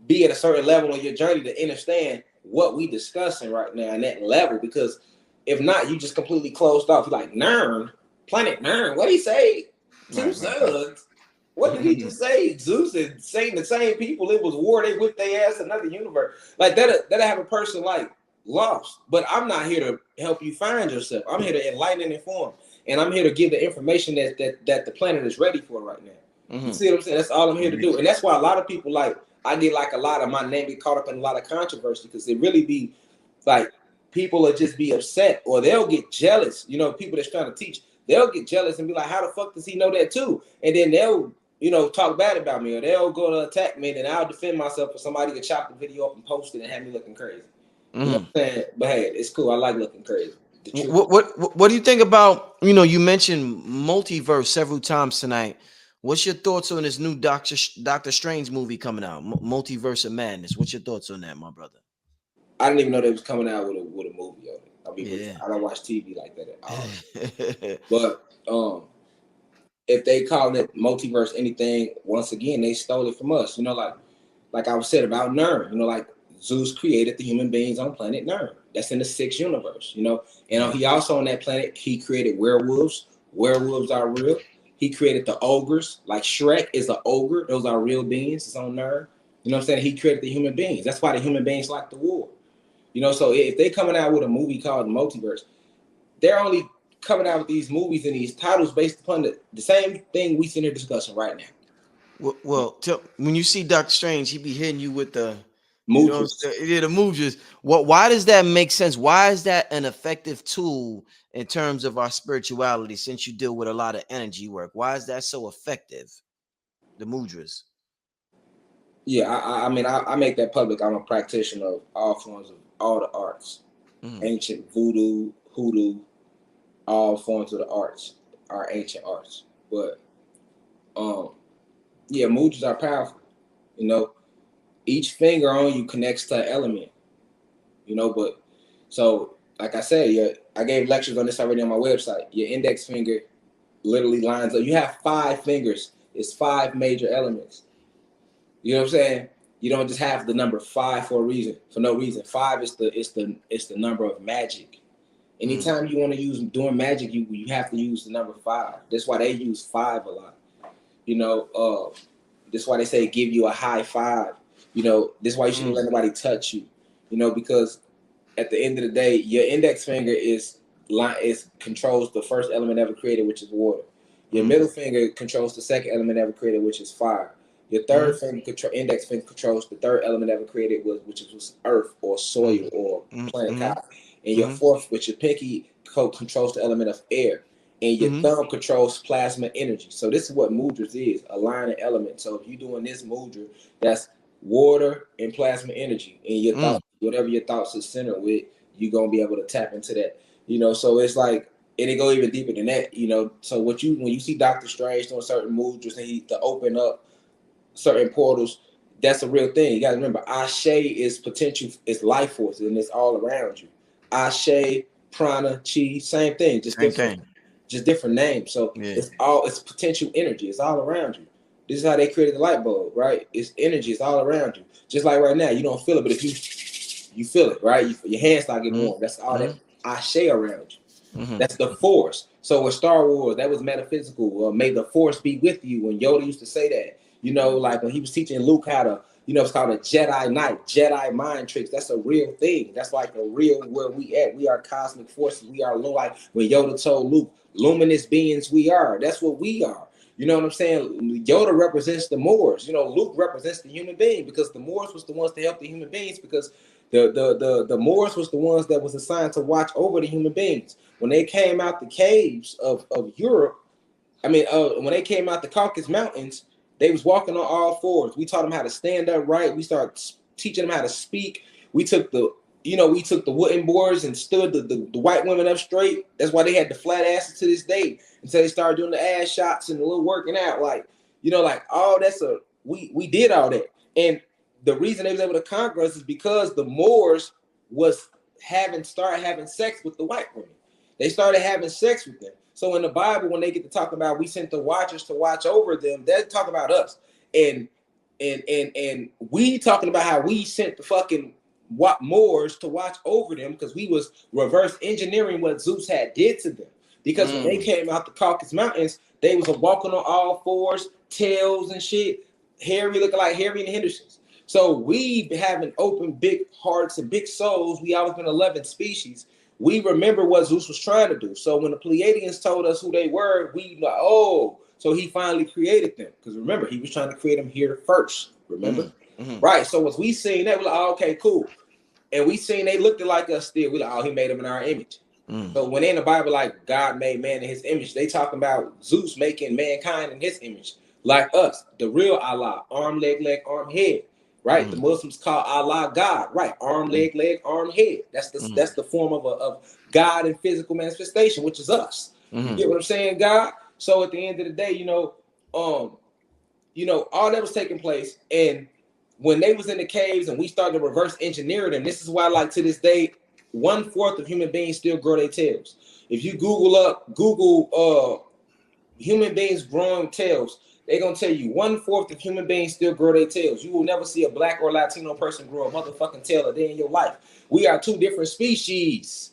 Speaker 1: be at a certain level on your journey to understand what we discussing right now in that level, because if not, you just completely closed off. You're like, Nern, planet Nern, what do you say? Two
Speaker 2: Right, right, right.
Speaker 1: sons. What did he just say? Zeus and Satan, the same people. It was war. They whipped their ass another universe. Like that. That have a person like lost. But I'm not here to help you find yourself. I'm here to enlighten and inform, and I'm here to give the information that the planet is ready for right now. You see what I'm saying? That's all I'm here to do, and that's why a lot of people like I get like a lot of my name get caught up in a lot of controversy because it really be like people will just be upset or they'll get jealous. You know, people that's trying to teach, they'll get jealous and be like, "How the fuck does he know that too?" And then they'll talk bad about me or they'll go to attack me, and I'll defend myself for somebody to chop the video up and post it and have me looking crazy. You know what I'm saying? But hey, it's cool. I like looking crazy.
Speaker 2: What do you think about, you mentioned multiverse several times tonight. What's your thoughts on this new Doctor Strange movie coming out, Multiverse of Madness? What's your thoughts on that, my brother?
Speaker 1: I didn't even know they was coming out with a movie on it. I mean,
Speaker 2: Yeah.
Speaker 1: I don't watch TV like that at all. But if they call it multiverse anything, once again, they stole it from us. Like I was said about Nern, like Zeus created the human beings on planet Nern. That's in the 6th universe, And he also on that planet, he created werewolves. Werewolves are real. He created the ogres, like Shrek is an ogre. Those are real beings. It's on Nern. You know what I'm saying? He created the human beings. That's why the human beings like the war. So if they coming out with a movie called Multiverse, they're only coming out with these movies and these titles based upon the same thing we sitting here discussing right now.
Speaker 2: Well, when you see Doctor Strange, he be hitting you with the
Speaker 1: Mudras.
Speaker 2: The mudras. Why does that make sense? Why is that an effective tool in terms of our spirituality? Since you deal with a lot of energy work, why is that so effective? The mudras.
Speaker 1: Yeah, I mean, I make that public. I'm a practitioner of all forms of all the arts, ancient voodoo, hoodoo, all forms of the arts are ancient arts. But yeah, mudras are powerful. Each finger on you connects to an element. But so like I said, yeah, I gave lectures on this already on my website. Your index finger literally lines up. You have 5 fingers. It's 5 major elements. You know what I'm saying? You don't just have the number 5 for a reason, for no reason. 5 is the number of magic. Anytime you want to use doing magic, you have to use the number 5. That's why they use 5 a lot. That's why they say give you a high 5. This is why you shouldn't let nobody touch you. Because at the end of the day, your index finger controls the first element ever created, which is water. Your middle finger controls the second element ever created, which is fire. Your third index finger controls the third element ever created, which was earth or soil or plant cotton. And your fourth, which your pinky, controls the element of air. And your thumb controls plasma energy. So this is what mudras is, a line of elements. So if you're doing this mudra, that's water and plasma energy. And your thoughts, whatever your thoughts is centered with, you're going to be able to tap into that. So it's like, and it go even deeper than that, So when you see Doctor Strange doing certain mudras and to open up certain portals, that's a real thing. You got to remember, Ashe is potential, it's life force, and it's all around you. Ashe, prana, chi, same thing, just different names. So it's potential energy. It's all around you. This is how they created the light bulb, right? It's energy. It's all around you. Just like right now, you don't feel it, but if you feel it, right? Your hands start getting warm. That's all that Ashe around you. That's the force. So with Star Wars, that was metaphysical. May the force be with you. When Yoda used to say that, like when he was teaching Luke how to, it's called a Jedi Knight, Jedi mind tricks. That's a real thing. That's like a real where we at. We are cosmic forces. We are like when Yoda told Luke, luminous beings we are. That's what we are. You know what I'm saying? Yoda represents the Moors. Luke represents the human being because the Moors was the ones to help the human beings because the Moors was the ones that was assigned to watch over the human beings. When they came out the caves of Europe, when they came out the Caucasus Mountains, they was walking on all fours. We taught them how to stand up right. We started teaching them how to speak. We took the wooden boards and stood the white women up straight. That's why they had the flat asses to this day until they started doing the ass shots and a little working out. All that's we did all that. And the reason they was able to conquer us is because the Moors started having sex with the white women. They started having sex with them. So in the Bible, when they get to talk about we sent the watchers to watch over them, they're talking about us. And we talking about how we sent the fucking Moors to watch over them because we was reverse engineering what Zeus had did to them. Because when they came out the Caucasus Mountains, They was walking on all fours, tails and shit. Harry looking like Harry and the Hendersons. So we having open big hearts and big souls. We always been 11 species. We remember what Zeus was trying to do. So when the Pleiadians told us who they were, we like, oh, so he finally created them. Because remember, he was trying to create them here first. Remember? Right. So as we seen that, we're like, oh, okay, cool. And we seen they looked like us still. We like, oh, he made them in our image. So when they in the Bible, like God made man in his image, they talking about Zeus making mankind in his image, like us, the real Allah, arm, leg, arm, head. Right, the Muslims call Allah God. Right, arm, leg, arm, head. That's the form of God in physical manifestation, which is us. You get what I'm saying, God? So at the end of the day, all that was taking place, and when they was in the caves and we started to reverse engineer them, this is why, like to this day, 1/4 of human beings still grow their tails. If you Google human beings growing tails, they're gonna tell you 1/4 of human beings still grow their tails. You will never see a black or Latino person grow a motherfucking tail a day in your life. We are two different species.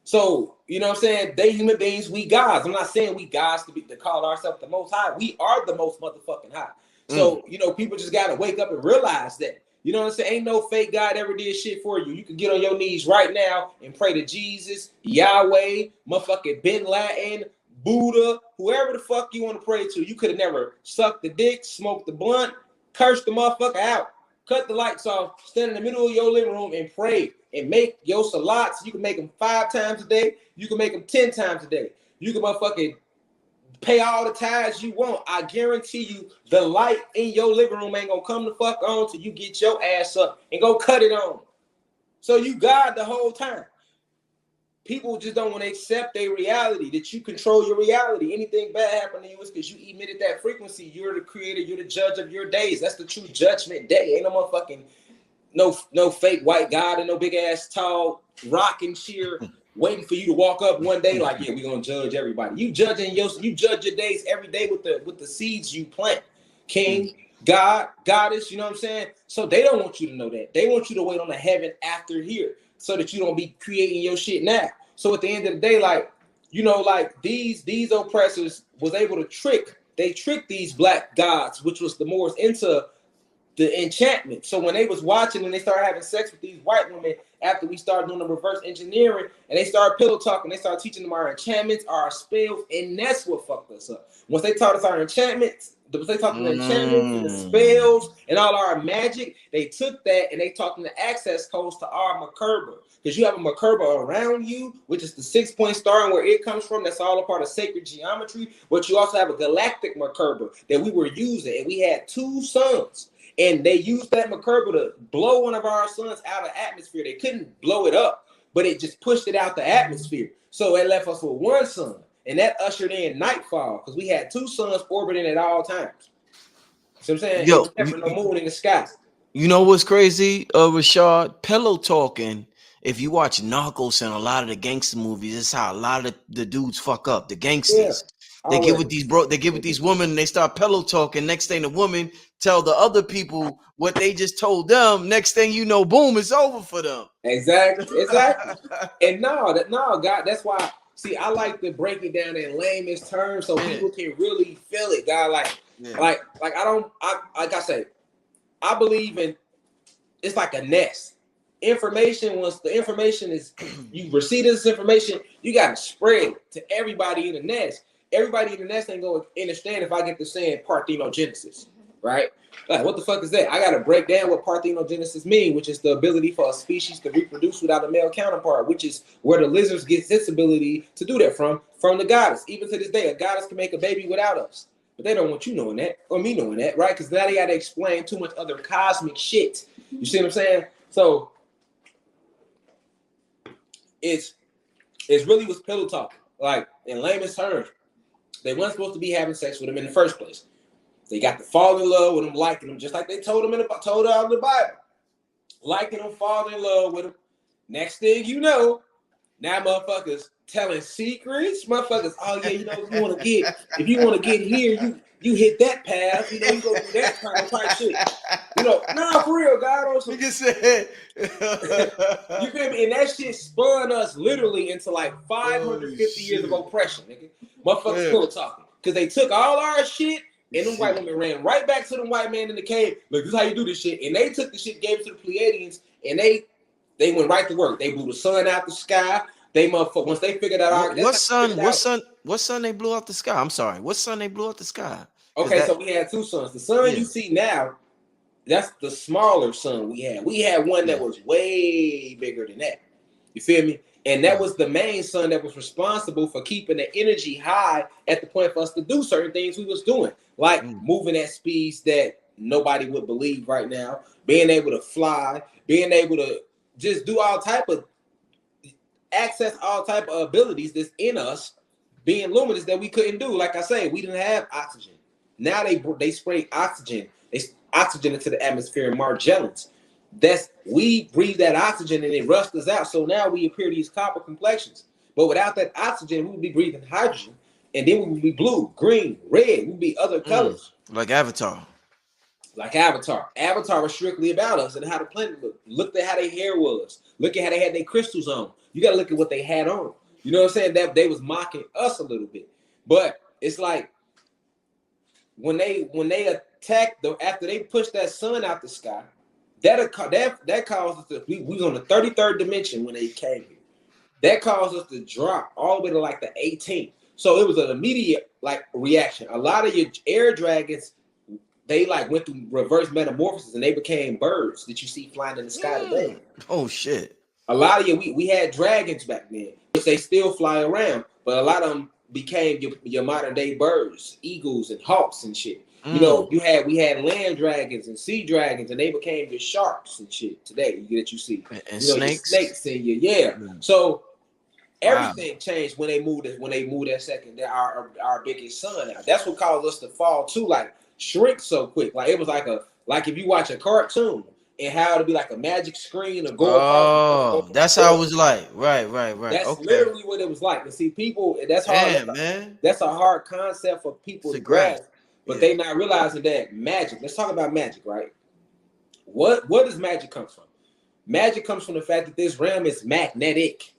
Speaker 1: So, you know what I'm saying? They human beings, we gods. I'm not saying we gods to call ourselves the most high. We are the most motherfucking high. So, people just gotta wake up and realize that. You know what I'm saying? Ain't no fake God ever did shit for you. You can get on your knees right now and pray to Jesus, Yahweh, motherfucking Bin Laden, Buddha, whoever the fuck you want to pray to. You could have never sucked the dick, smoked the blunt, cursed the motherfucker out, cut the lights off, stand in the middle of your living room and pray and make your salats. You can make them 5 times a day. You can make them 10 times a day. You can motherfucking pay all the tithes you want. I guarantee you the light in your living room ain't gonna come the fuck on till you get your ass up and go cut it on. So you God the whole time. People just don't want to accept their reality, that you control your reality. Anything bad happen to you is because you emitted that frequency. You're the creator. You're the judge of your days. That's the true judgment day. Ain't no motherfucking no fake white God and no big ass tall rock and cheer waiting for you to walk up one day like, yeah, we're gonna judge everybody. You judge your days every day with the seeds you plant. King, God, goddess, you know what I'm saying? So they don't want you to know that. They want you to wait on the heaven after here, so that you don't be creating your shit now. So at the end of the day, like these oppressors was able to trick these black gods, which was the Moors, into the enchantment. So when they was watching and they started having sex with these white women after we started doing the reverse engineering, and they started pillow talking, they started teaching them our enchantments, our spells, and that's what fucked us up. Once they taught us our enchantments, they taught them the enchantments and the spells and all our magic, they took that and they taught them the access codes to our Merkaba. Because you have a Merkaba around you, which is the 6-point star, and where it comes from, that's all a part of sacred geometry. But you also have a galactic Merkaba that we were using, and we had 2 suns. And they used that Merkaba to blow one of our suns out of the atmosphere. They couldn't blow it up, but it just pushed it out the atmosphere. So it left us with 1 sun. And that ushered in nightfall because we had 2 suns orbiting at all times. So I'm saying,
Speaker 2: yo,
Speaker 1: never no moon in the sky.
Speaker 2: You know what's crazy, Rashad? Pillow talking. If you watch Narcos and a lot of the gangster movies, it's how a lot of the dudes fuck up. The gangsters. Yeah, they get with these women and they start pillow talking. Next thing the woman tell the other people what they just told them. Next thing you know, boom, it's over for them.
Speaker 1: Exactly. And God, that's why. See, I like to break it down in layman's terms so people can really feel it, God. Like I say, I believe in, it's like a nest. Information, once the information is, you receive this information, you got to spread it to everybody in the nest. Everybody in the nest ain't going to understand if I get to saying parthenogenesis, right? Like, what the fuck is that? I got to break down what parthenogenesis means, which is the ability for a species to reproduce without a male counterpart, which is where the lizards get its ability to do that from the goddess. Even to this day, a goddess can make a baby without us. But they don't want you knowing that, or me knowing that, right? Because now they got to explain too much other cosmic shit. You see what I'm saying? So it's really was pillow talking. Like, in layman's terms, they weren't supposed to be having sex with them in the first place. They got to fall in love with them, liking them, just like they told them told out in the Bible. Liking them, falling in love with them. Next thing you know, now motherfuckers telling secrets. Motherfuckers, oh yeah, if you want to get here, you hit that path. You go do that kind of type shit. Nah, for real, God also. You feel me? And that shit spun us literally into like 550 years of oppression, nigga. Motherfuckers pillow talking. because they took all our shit, and them white women ran right back to the white man in the cave. Look, this is how you do this shit. And they took the shit, gave it to the Pleiadians, and they went right to work. They blew the sun out the sky. They motherfucker once they figured out
Speaker 2: what sun they blew out the sky? I'm sorry. What sun they blew out the sky?
Speaker 1: Okay, so we had two suns. The sun you see now, that's the smaller sun we had. We had one that was way bigger than that. You feel me? And that was the main sun that was responsible for keeping the energy high at the point for us to do certain things we was doing, like moving at speeds that nobody would believe right now, being able to fly, being able to just do all type of access all type of abilities that's in us, being luminous that we couldn't do. Like I say, we didn't have oxygen. Now they spray oxygen. They oxygen into the atmosphere in Margellans. We breathe that oxygen and it rusts us out. So now we appear these copper complexions. But without that oxygen, we would be breathing hydrogen, and then we would be blue, green, red. We would be other colors.
Speaker 2: Like Avatar.
Speaker 1: Like Avatar. Avatar was strictly about us and how the planet looked. Look at how their hair was. Look at how they had their crystals on. You got to look at what they had on. You know what I'm saying? That they was mocking us a little bit. But it's like when they attacked after they pushed that sun out the sky, that caused us to we was on the 33rd dimension when they came here. That caused us to drop all the way to like the 18th. So it was an immediate like reaction. A lot of your air dragons, they like went through reverse metamorphosis and they became birds that you see flying in the sky today.
Speaker 2: Oh shit.
Speaker 1: A lot of we had dragons back then, which they still fly around, but a lot of them became your modern day birds, eagles and hawks and shit. You know, we had land dragons and sea dragons, and they became your sharks and shit today. That you see,
Speaker 2: and snakes,
Speaker 1: snakes and So everything changed when they moved that second. Our biggest sun out. That's what caused us to fall too, like shrink so quick. Like it was like if you watch a cartoon and how it'd be like a magic screen or go.
Speaker 2: Oh, that's how it was like. Right.
Speaker 1: That's literally what it was like. To see people, that's hard. Man. That's a hard concept for people to grasp. But they not realizing that magic. Let's talk about magic, right? What does magic come from? Magic comes from the fact that this realm is magnetic,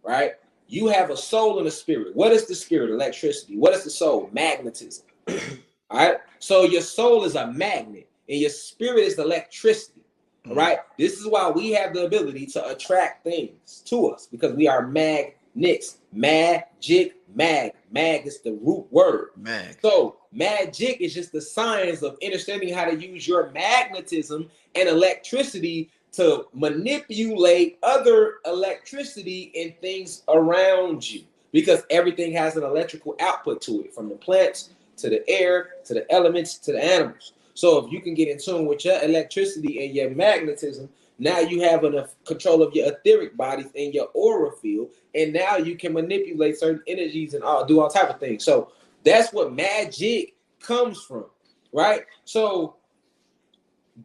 Speaker 1: right? You have a soul and a spirit. What is the spirit? Electricity. What is the soul? Magnetism. All right. So your soul is a magnet, and your spirit is electricity. All right. This is why we have the ability to attract things to us because we are magnets. Magic. Mag is the root word. Mag. So magic is just the science of understanding how to use your magnetism and electricity to manipulate other electricity and things around you, because everything has an electrical output to it, from the plants to the air to the elements to the animals. So if you can get in tune with your electricity and your magnetism, now you have enough control of your etheric bodies and your aura field, and now you can manipulate certain energies and do all type of things. So that's what magic comes from, right? So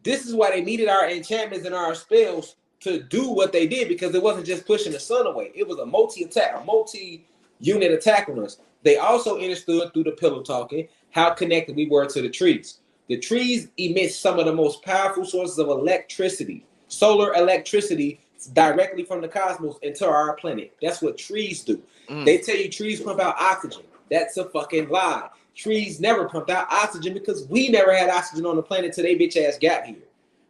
Speaker 1: this is why they needed our enchantments and our spells to do what they did, because it wasn't just pushing the sun away. It was a multi-unit attack on us. They also understood through the pillow talking how connected we were to the trees. The trees emit some of the most powerful sources of electricity. Solar electricity directly from the cosmos into our planet. That's what trees do. They tell you trees pump out oxygen. That's a fucking lie. Trees never pumped out oxygen because we never had oxygen on the planet till they bitch ass got here.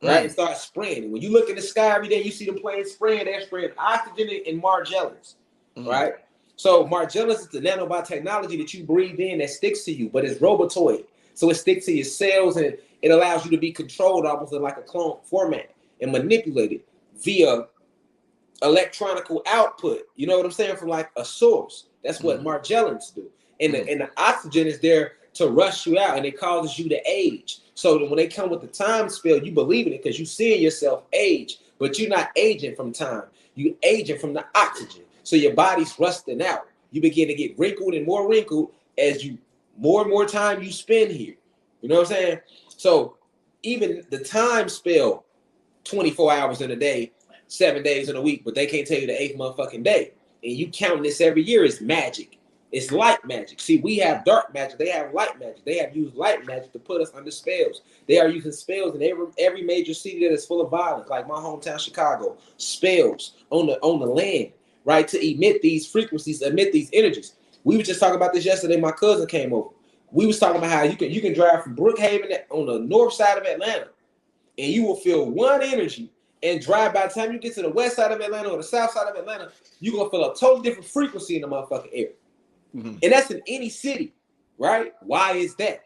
Speaker 1: Right? And start spraying. And when you look in the sky every day, you see them planes spraying, they're spraying oxygen and Margellans. Right? So Margellans is the nanotechnology that you breathe in that sticks to you, but it's robotoid. So it sticks to your cells and it allows you to be controlled almost in like a clone format and manipulated via electronical output. You know what I'm saying? From like a source. That's what Margellans do. And the oxygen is there to rush you out, and it causes you to age. So when they come with the time spell, you believe in it because you seeing yourself age, but you're not aging from time. You aging from the oxygen. So your body's rusting out. You begin to get wrinkled and more wrinkled as you more and more time you spend here. You know what I'm saying? So even the time spell, 24 hours in a day, 7 days in a week, but they can't tell you the 8th motherfucking day. And you count this every year is magic. It's light magic. See, we have dark magic. They have light magic. They have used light magic to put us under spells. They are using spells in every major city that is full of violence, like my hometown, Chicago. Spells on the land, right, to emit these frequencies, emit these energies. We were just talking about this yesterday. My cousin came over. we was talking about how you can drive from Brookhaven on the north side of Atlanta, and you will feel one energy, and drive by the time you get to the west side of Atlanta or the south side of Atlanta, you're gonna feel a totally different frequency in the motherfucking air. And that's in any city, right? Why is that?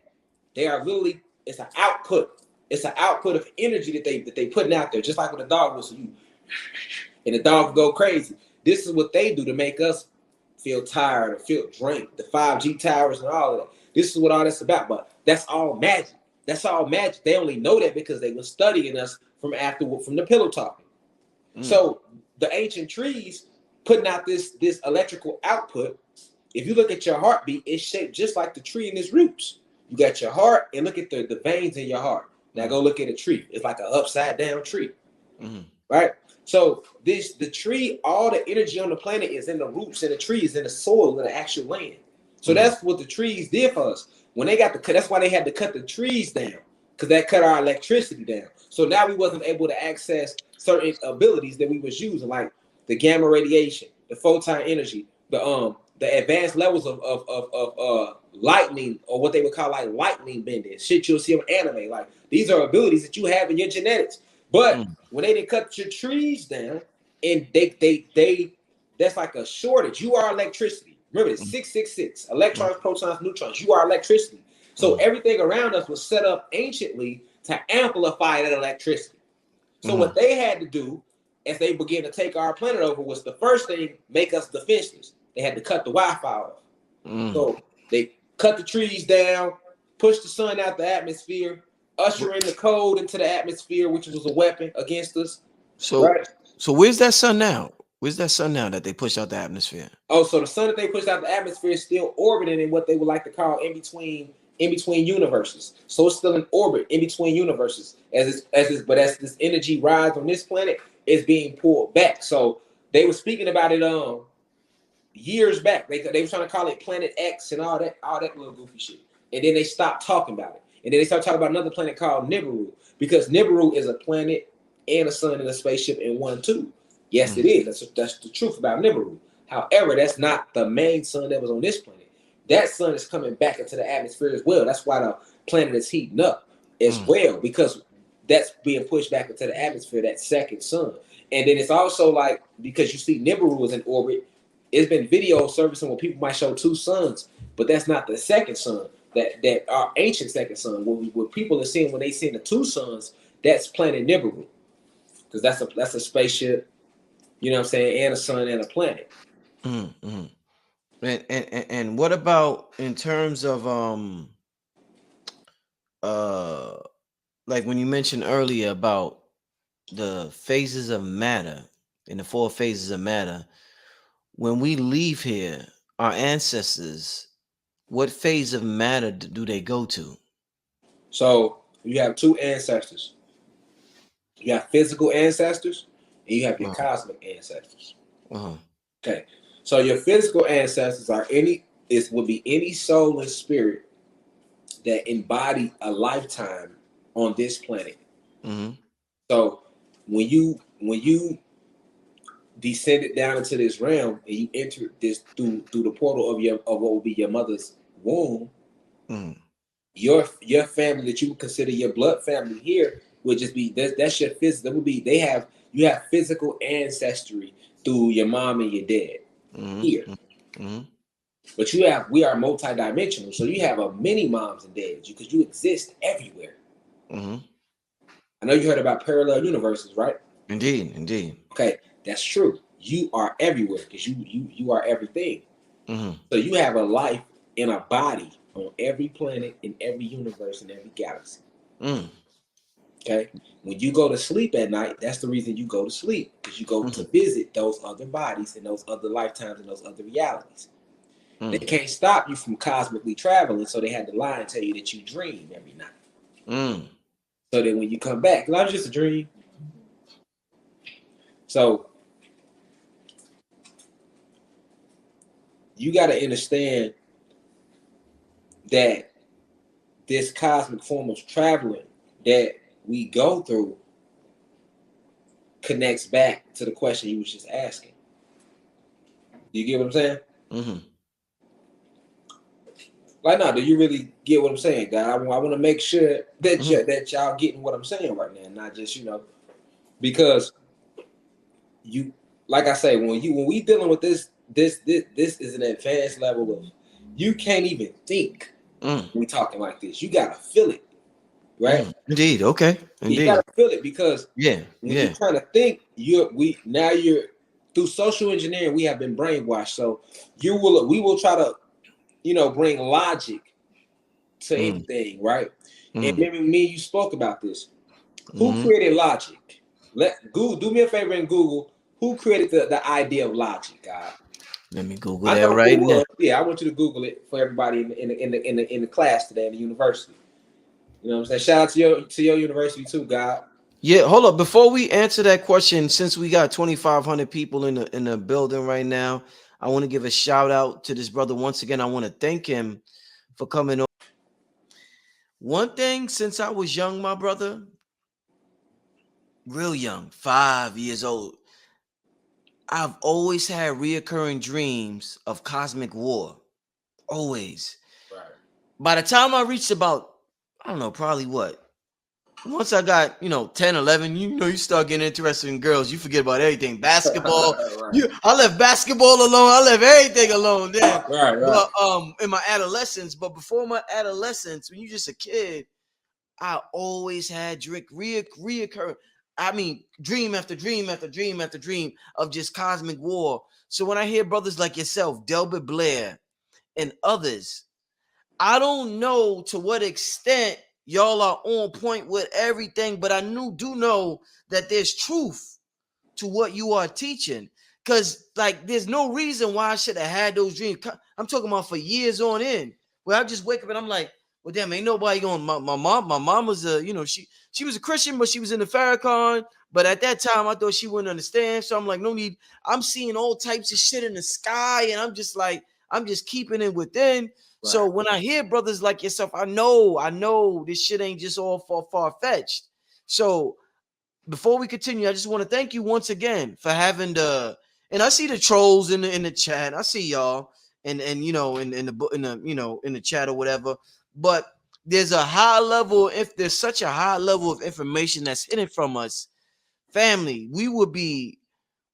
Speaker 1: They are literally, it's an output. It's an output of energy that they putting out there, just like with a dog whistle. And the dog will go crazy. This is what they do to make us feel tired or feel drained. The 5G towers and all of that. This is what all that's about. But that's all magic. That's all magic. They only know that because they were studying us from the pillow talking. So the ancient trees putting out this electrical output. If you look at your heartbeat, it's shaped just like the tree in its roots. You got your heart, and look at the veins in your heart. Now go look at a tree. It's like an upside down tree, right? So the tree, all the energy on the planet is in the roots and the trees, in the soil, in the actual land. So that's what the trees did for us. When they got that's why they had to cut the trees down, because that cut our electricity down. So now we wasn't able to access certain abilities that we was using, like the gamma radiation, the photon energy, the advanced levels of lightning, or what they would call like lightning bending, shit you'll see on anime. Like, these are abilities that you have in your genetics. But when they didn't cut your trees down, and they that's like a shortage. You are electricity. Remember, it's 666 electrons, protons, neutrons. You are electricity. So everything around us was set up anciently to amplify that electricity. So what they had to do, as they began to take our planet over, was the first thing, make us defenseless. They had to cut the Wi-Fi off. So they cut the trees down, push the sun out the atmosphere, usher in the cold into the atmosphere, which was a weapon against us.
Speaker 2: So,
Speaker 1: right?
Speaker 2: So where's that sun now? Where's that sun now that they push out the atmosphere?
Speaker 1: Oh, so the sun that they pushed out the atmosphere is still orbiting in what they would like to call in between universes. So it's still in orbit in between universes. As this energy rides on this planet, it's being pulled back. So they were speaking about it years back. They were trying to call it Planet X and all that little goofy shit. And then they stopped talking about it. And then they started talking about another planet called Nibiru, because Nibiru is a planet and a sun and a spaceship in one too. Yes, it is. That's the truth about Nibiru. However, that's not the main sun that was on this planet. That sun is coming back into the atmosphere as well. That's why the planet is heating up as well, because that's being pushed back into the atmosphere, that second sun. And then it's also like, because you see Nibiru is in orbit, it's been video servicing where people might show two suns, but that's not the second sun, that our ancient second sun. What people are seeing when they see the two suns, that's planet Nibiru, because that's a spaceship, you know what I'm saying, and a sun and a planet.
Speaker 2: And what about in terms of like when you mentioned earlier about the phases of matter, and the 4 phases of matter, when we leave here, our ancestors, what phase of matter do they go to?
Speaker 1: So you have two ancestors. You have physical ancestors, and you have your cosmic ancestors. Okay, so your physical ancestors would be any soul and spirit that embody a lifetime on this planet. So when you descended down into this realm and you entered this through the portal of what will be your mother's womb, your family that you would consider your blood family here would just be that's your physical. That would be you have physical ancestry through your mom and your dad here. But we are multidimensional, so you have a many moms and dads because you exist everywhere. I know you heard about parallel universes, right?
Speaker 2: Indeed.
Speaker 1: Okay, that's true. You are everywhere because you are everything. So you have a life in a body on every planet, in every universe, in every galaxy. Okay, when you go to sleep at night, that's the reason you go to sleep, because you go to visit those other bodies and those other lifetimes and those other realities. They can't stop you from cosmically traveling, so they had to lie and tell you that you dream every night. So that when you come back, life is just a dream. So you got to understand that this cosmic form of traveling that we go through connects back to the question you was just asking. You get what I'm saying? Like, no, do you really get what I'm saying, God? I want to make sure that that y'all getting what I'm saying right now, not just because you, like I say, when we dealing with this is an advanced level of you can't even think. We talking like this, you gotta feel it, right?
Speaker 2: Indeed, okay,
Speaker 1: You
Speaker 2: indeed.
Speaker 1: gotta feel it because
Speaker 2: Yeah,
Speaker 1: when you're trying to think, you're through social engineering, we have been brainwashed. So we will try to bring logic to anything, right? And maybe me and you spoke about this. Who created logic? Let Google do me a favor and Google who created the idea of logic, God.
Speaker 2: Let me Google
Speaker 1: I
Speaker 2: that
Speaker 1: know
Speaker 2: right
Speaker 1: who
Speaker 2: now.
Speaker 1: was. Yeah, I want you to Google it for everybody in the class today in the university. You know what I'm saying? Shout out to your university too, God.
Speaker 2: Yeah, hold up. Before we answer that question, since we got 2,500 people in the building right now, I want to give a shout out to this brother once again. I want to thank him for coming on. One thing, since I was young, my brother, real young, 5 years old, I've always had reoccurring dreams of cosmic war. Always.
Speaker 1: Right.
Speaker 2: By the time I reached about, I don't know, probably what? Once I got, 10, 11, you start getting interested in girls. You forget about everything. Basketball.
Speaker 1: Right.
Speaker 2: I left basketball alone. I left everything alone then.
Speaker 1: Right.
Speaker 2: But in my adolescence, but before my adolescence, when you're just a kid, I always had reoccurring. I mean, dream after dream after dream after dream of just cosmic war. So when I hear brothers like yourself, Delbert Blair, and others, I don't know to what extent y'all are on point with everything, but I do know that there's truth to what you are teaching. Because, like, there's no reason why I should have had those dreams. I'm talking about for years on end, where I just wake up and I'm like, well, damn, ain't nobody going. My mom was she was a Christian, but she was in the Farrakhan. But at that time, I thought she wouldn't understand. So I'm like, no need. I'm seeing all types of shit in the sky, and I'm just like, I'm just keeping it within. Right. So when I hear brothers like yourself, I know this shit ain't just all far-fetched. So before we continue, I just want to thank you once again for having and I see the trolls in the chat. I see y'all and in the chat or whatever. But there's a high level, if there's such a high level of information that's hidden from us, family, we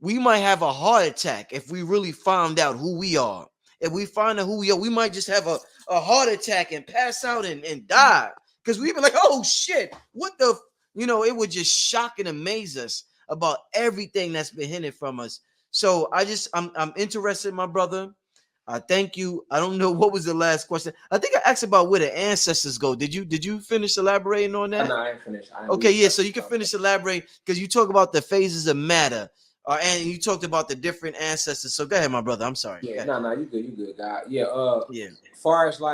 Speaker 2: might have a heart attack if we really found out who we are. If we find out who we are, we might just have a heart attack and pass out and die. Because we be like, oh shit, what the it would just shock and amaze us about everything that's been hidden from us. So I'm interested, my brother. Thank you. I don't know what was the last question. I think I asked about where the ancestors go. Did you finish elaborating on that?
Speaker 1: No, I ain't finished.
Speaker 2: Okay, yeah. So you can finish elaborating because you talk about the phases of matter, and you talked about the different ancestors. So go ahead, my brother. I'm sorry.
Speaker 1: Yeah, no, you good, God. Yeah.
Speaker 2: Yeah.
Speaker 1: Far as like.